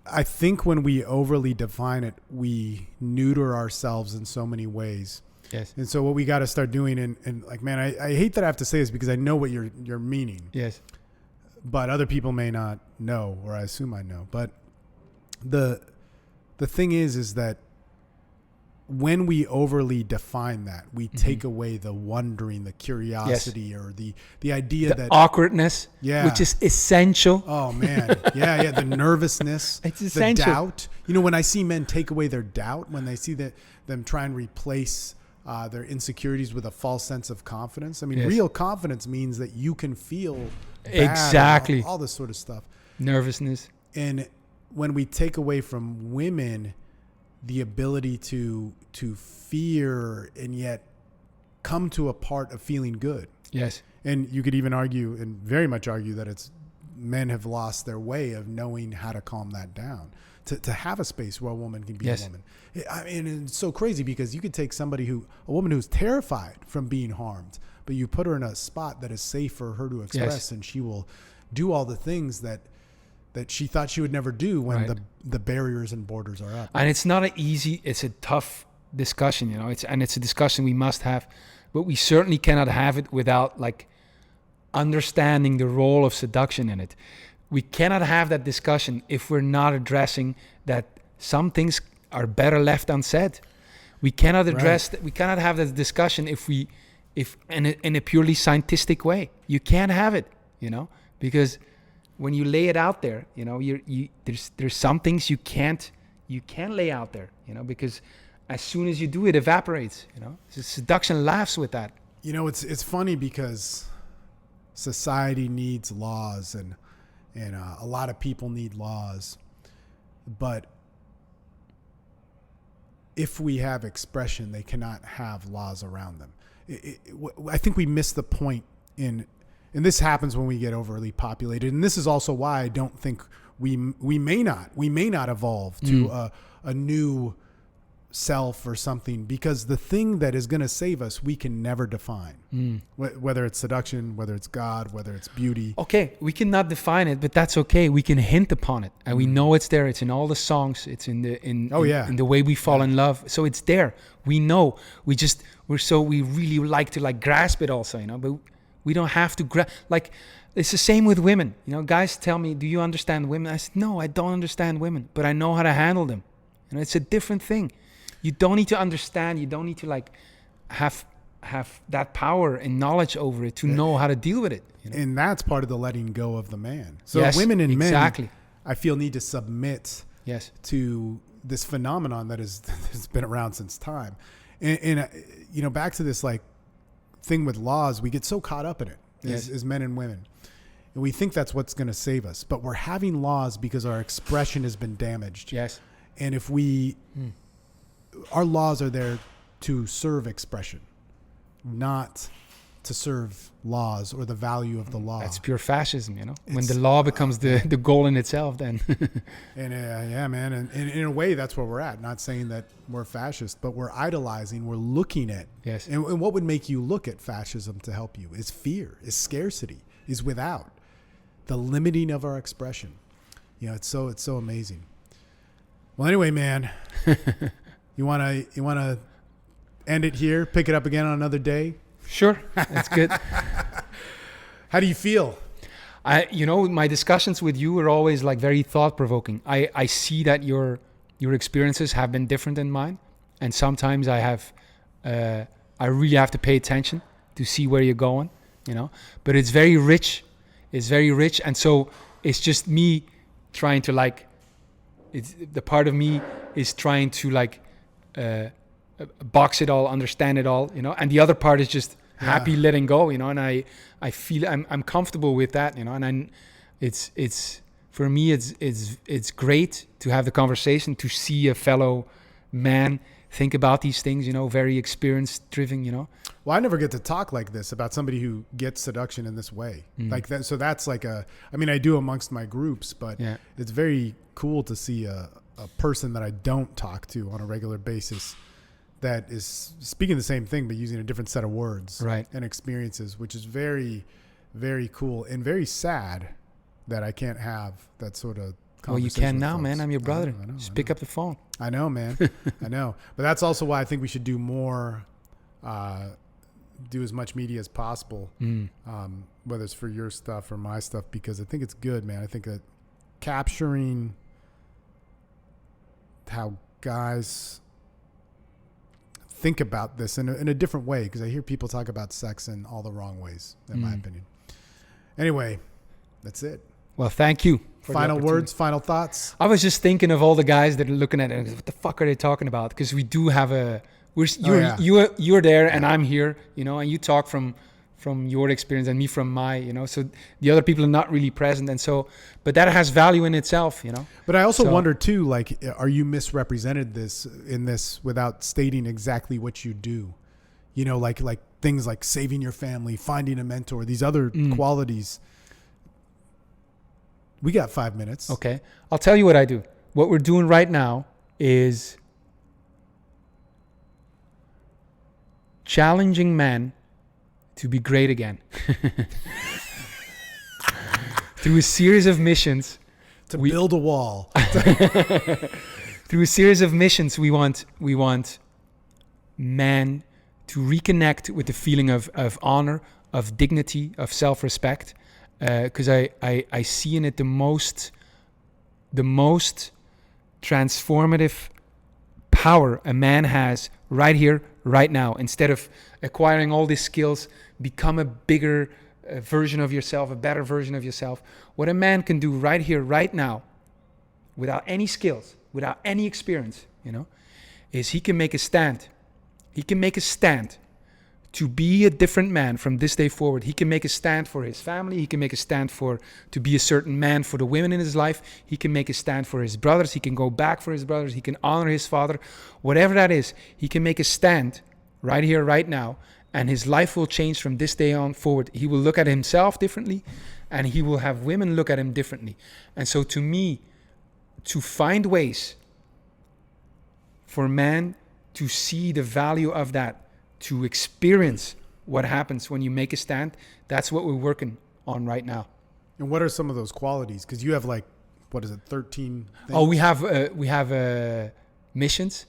I think when we overly define it, we neuter ourselves in so many ways. Yes. And so what we got to start doing, and like, man, I hate that I have to say this because I know what you're meaning. Yes. But other people may not know, or I assume I know. But the thing is that when we overly define that, we take away the wondering, the curiosity, or the idea that awkwardness, which is essential. Oh man, yeah, the nervousness, it's essential. The doubt. You know, when I see men take away their doubt, when they see them try and replace their insecurities with a false sense of confidence. I mean, real confidence means that you can feel bad, exactly all this sort of stuff, nervousness. And when we take away from women the ability to fear and yet come to a part of feeling good. Yes. And you could even argue, and very much argue, that it's men have lost their way of knowing how to calm that down, to have a space where a woman can be a woman. I mean, it's so crazy because you could take a woman who's terrified from being harmed, but you put her in a spot that is safe for her to express, and she will do all the things that she thought she would never do when the barriers and borders are up. And it's not it's a tough discussion, you know, it's a discussion we must have, but we certainly cannot have it without like understanding the role of seduction in it. We cannot have that discussion if we're not addressing that some things are better left unsaid. We cannot address that. We cannot have that discussion if in a purely scientific way. You can't have it, you know, because when you lay it out there, you know, there's some things you can't lay out there, you know, because as soon as you do, it evaporates, you know. So seduction laughs with that. You know, it's funny because society needs laws and a lot of people need laws, but if we have expression, they cannot have laws around them. I think we miss the point and this happens when we get overly populated. And this is also why I don't think we may not evolve to a new self or something, because the thing that is going to save us, we can never define. Whether it's seduction, whether it's God, whether it's beauty. Okay, we cannot define it, but that's okay. We can hint upon it, and we know it's there. It's in all the songs. It's in the way we fall in love. So it's there. We know. We really like to like grasp it also, you know, but we don't have to like, it's the same with women. You know, guys tell me, do you understand women? I said, no, I don't understand women, but I know how to handle them. You know, it's a different thing. You don't need to understand. You don't need to like have that power and knowledge over it to know how to deal with it. You know? And that's part of the letting go of the man. So women and men, I feel, need to submit to this phenomenon that has been around since time. And you know, back to this like thing with laws, we get so caught up in it as men and women, and we think that's what's going to save us, but we're having laws because our expression has been damaged. And if our laws are there to serve expression, not to serve laws or the value of the law. That's pure fascism, you know, when the law becomes the goal in itself, then. And man. And in a way, that's where we're at. Not saying that we're fascist, but we're idolizing, we're looking at. And what would make you look at fascism to help you is fear, is scarcity, is without, the limiting of our expression. You know, it's so amazing. Well, anyway, man, you want to end it here, pick it up again on another day? Sure, that's good. How do you feel? My discussions with you are always like very thought-provoking. I see that your experiences have been different than mine, and sometimes I really have to pay attention to see where you're going, you know. But it's very rich. It's very rich, and so it's just me trying to like it's the part of me is trying to like box it all, understand it all, you know, and the other part is just happy letting go, you know, and I feel I'm comfortable with that, you know, and it's for me it's great to have the conversation, to see a fellow man think about these things, you know, very experience driven, you know. Well, I never get to talk like this about somebody who gets seduction in this way. Like that. So that's like I mean, I do amongst my groups, but it's very cool to see a person that I don't talk to on a regular basis that is speaking the same thing, but using a different set of words and experiences, which is very, very cool and very sad that I can't have that sort of conversation. Well, you can now, folks. man. I'm your brother. I know, Just pick up the phone. I know, man. I know. But that's also why I think we should do more, do as much media as possible, whether it's for your stuff or my stuff, because I think it's good, man. I think that capturing how guys think about this in a different way, because I hear people talk about sex in all the wrong ways, in my opinion. Anyway, that's it. Well, thank you. Final words, final thoughts. I was just thinking of all the guys that are looking at it. What the fuck are they talking about? Because we do have you're there and I'm here, you know, and you talk from your experience and me from my, you know, so the other people are not really present. And so, but that has value in itself, you know. But I also wonder too, like, are you misrepresented in this without stating exactly what you do? You know, like things like saving your family, finding a mentor, these other qualities. We got 5 minutes. Okay. I'll tell you what I do. What we're doing right now is challenging men to be great again. Through a series of missions. To build a wall. Through a series of missions, we want men to reconnect with the feeling of honor, of dignity, of self-respect. Because I see in it the most transformative power a man has right here, right now. Instead of acquiring all these skills, become a bigger version of yourself, a better version of yourself. What a man can do right here, right now, without any skills, without any experience, you know, is he can make a stand. He can make a stand to be a different man from this day forward. He can make a stand for his family. He can make a stand to be a certain man for the women in his life. He can make a stand for his brothers. He can go back for his brothers. He can honor his father. Whatever that is, he can make a stand right here, right now, and his life will change from this day on forward. He will look at himself differently, and he will have women look at him differently. And so to me, to find ways for men to see the value of that, to experience what happens when you make a stand, that's what we're working on right now. And what are some of those qualities? Because you have 13 things? Oh, we have missions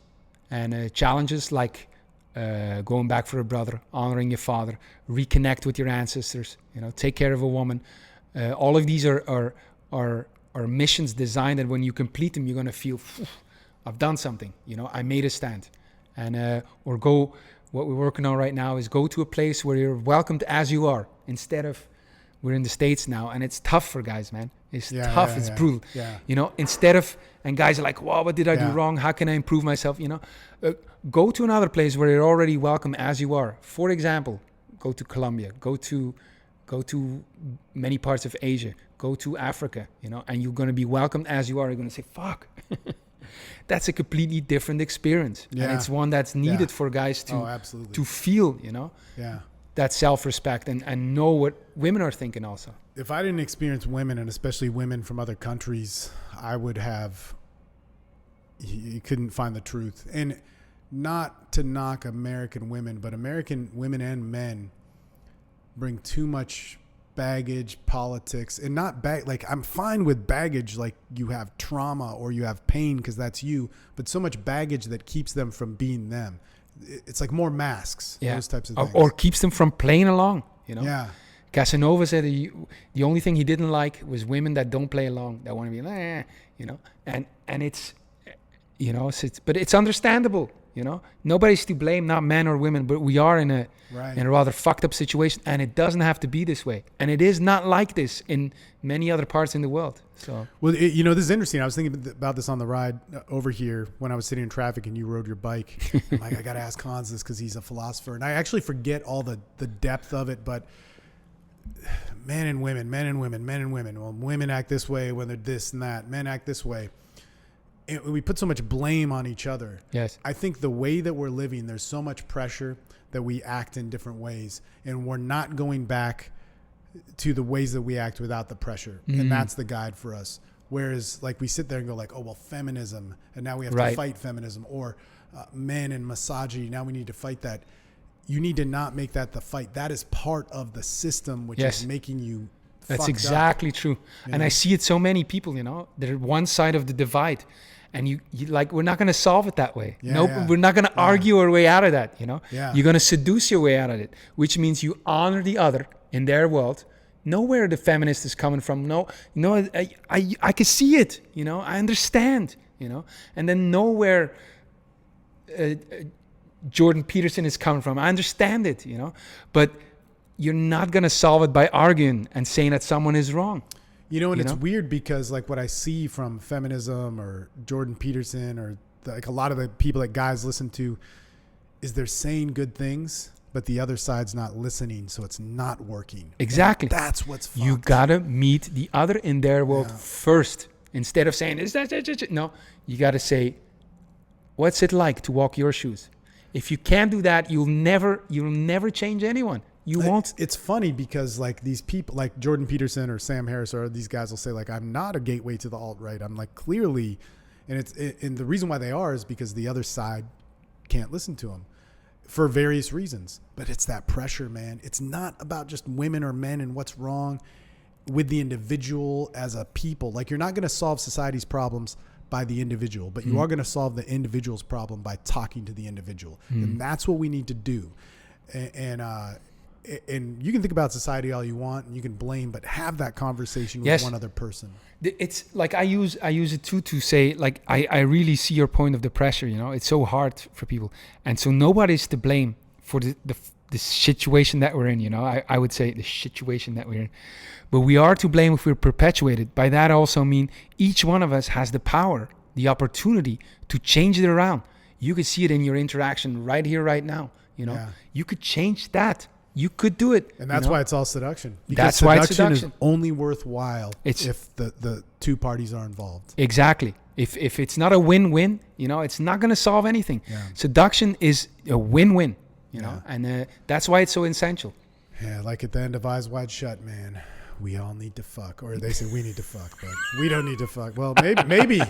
and challenges like going back for a brother, honoring your father, reconnect with your ancestors, you know, take care of a woman. All of these are missions designed that when you complete them, you're going to feel, I've done something, you know, I made a stand. And what we're working on right now is go to a place where you're welcomed as you are, instead of, we're in the States now, and it's tough for guys, man. It's tough, it's brutal. Yeah. You know, instead of, and guys are like, wow, what did I do wrong? How can I improve myself? You know, go to another place where you're already welcome as you are. For example, go to Colombia, go to many parts of Asia, go to Africa, you know, and you're going to be welcomed as you are. You're going to say, fuck. That's a completely different experience. Yeah. And it's one that's needed for guys to feel, you know, that self-respect and know what women are thinking also. If I didn't experience women, and especially women from other countries, I would have, you couldn't find the truth. And not to knock American women, but American women and men bring too much baggage, politics, and not I'm fine with baggage, like you have trauma or you have pain because that's you, but so much baggage that keeps them from being them. It's like more masks, those types of things. Or keeps them from playing along, you know? Yeah. Casanova said the only thing he didn't like was women that don't play along, that want to be, you know, and it's, you know, but it's understandable. You know, nobody's to blame, not men or women, but we are in a rather fucked up situation, and it doesn't have to be this way. And it is not like this in many other parts in the world. So, well, you know, this is interesting. I was thinking about this on the ride over here when I was sitting in traffic and you rode your bike. I'm like, I got to ask Hans this because he's a philosopher. And I actually forget all the depth of it, but men and women. Well, women act this way when they're this and that. Men act this way. We put so much blame on each other. Yes. I think the way that we're living, there's so much pressure that we act in different ways, and we're not going back to the ways that we act without the pressure. And that's the guide for us. Whereas like we sit there and go like, oh, well, feminism, and now we have to fight feminism, or men and misogyny. Now we need to fight that. You need to not make that the fight. That is part of the system, which is making you That's exactly true. And I see it so many people, you know, they're one side of the divide. And you like, we're not going to solve it that way. We're not going to argue our way out of that, you know. You're going to seduce your way out of it, which means you honor the other in their world. Know where the feminist is coming from. I can see it, you know. I understand, you know. And then know where Jordan Peterson is coming from. I understand it, you know. But you're not going to solve it by arguing and saying that someone is wrong. You know, and it's weird because like what I see from feminism or Jordan Peterson or like a lot of the people that guys listen to is they're saying good things, but the other side's not listening. So it's not working. Exactly. And that's what's fucked. You got to meet the other in their world first. Instead of saying, no, you got to say, what's it like to walk your shoes? If you can't do that, you'll never change anyone. You won't. It's funny because like these people like Jordan Peterson or Sam Harris or these guys will say like, I'm not a gateway to the alt-right. I'm like clearly, and and the reason why they are is because the other side can't listen to them for various reasons. But it's that pressure, man. It's not about just women or men and what's wrong with the individual as a people. Like you're not going to solve society's problems by the individual, but you are going to solve the individual's problem by talking to the individual. And that's what we need to do. And you can think about society all you want and you can blame, but have that conversation with one other person. It's like I use it too to say like I really see your point of the pressure, you know. It's so hard for people, and so nobody's to blame for the situation that we're in, you know. I would say the situation that we're in, but we are to blame if we're perpetuated. By that I also mean each one of us has the power, the opportunity to change it around. You could see it in your interaction right here, right now, you know. You could change that. You could do it. And that's why it's all seduction. Because that's why it's seduction is only worthwhile if the two parties are involved. Exactly. If it's not a win-win, you know, it's not going to solve anything. Seduction is a win-win, you know, and that's why it's so essential. Yeah, like at the end of Eyes Wide Shut, man, we all need to fuck. Or they say we need to fuck, but we don't need to fuck. Well, maybe.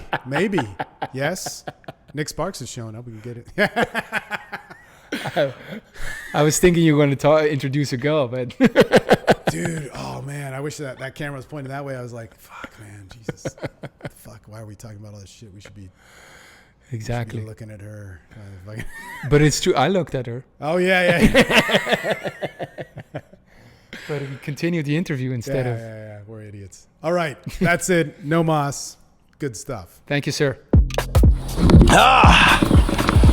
Yes. Nick Sparks is showing up. We can get it. I was thinking you were going to introduce a girl, but dude, oh man, I wish that camera was pointed that way. I was like, fuck, man, Jesus, fuck, why are we talking about all this shit? We should be looking at her. But it's true. I looked at her. Oh yeah. But we continued the interview instead of. Yeah, we're idiots. All right, that's it. No mas. Good stuff. Thank you, sir.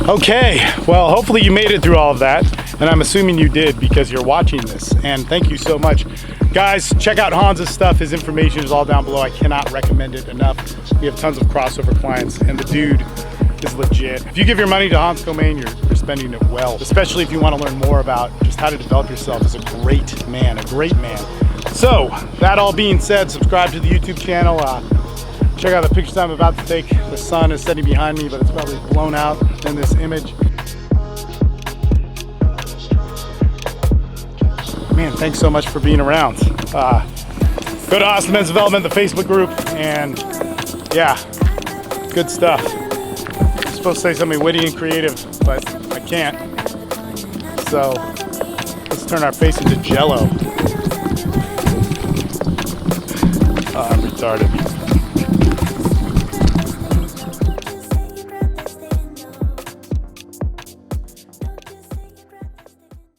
Okay, well, hopefully you made it through all of that, and I'm assuming you did because you're watching this, and thank you so much. Guys, check out Hans's stuff. His information is all down below. I cannot recommend it enough. We have tons of crossover clients, and the dude is legit. If you give your money to Has Comyn, you're spending it well, especially if you want to learn more about just how to develop yourself as a great man. So, that all being said, subscribe to the YouTube channel. Check out the pictures I'm about to take. The sun is setting behind me, but it's probably blown out in this image. Man, thanks so much for being around. Go to Austin Men's Development, the Facebook group, and yeah, good stuff. I'm supposed to say something witty and creative, but I can't. So let's turn our face into Jello. I'm retarded.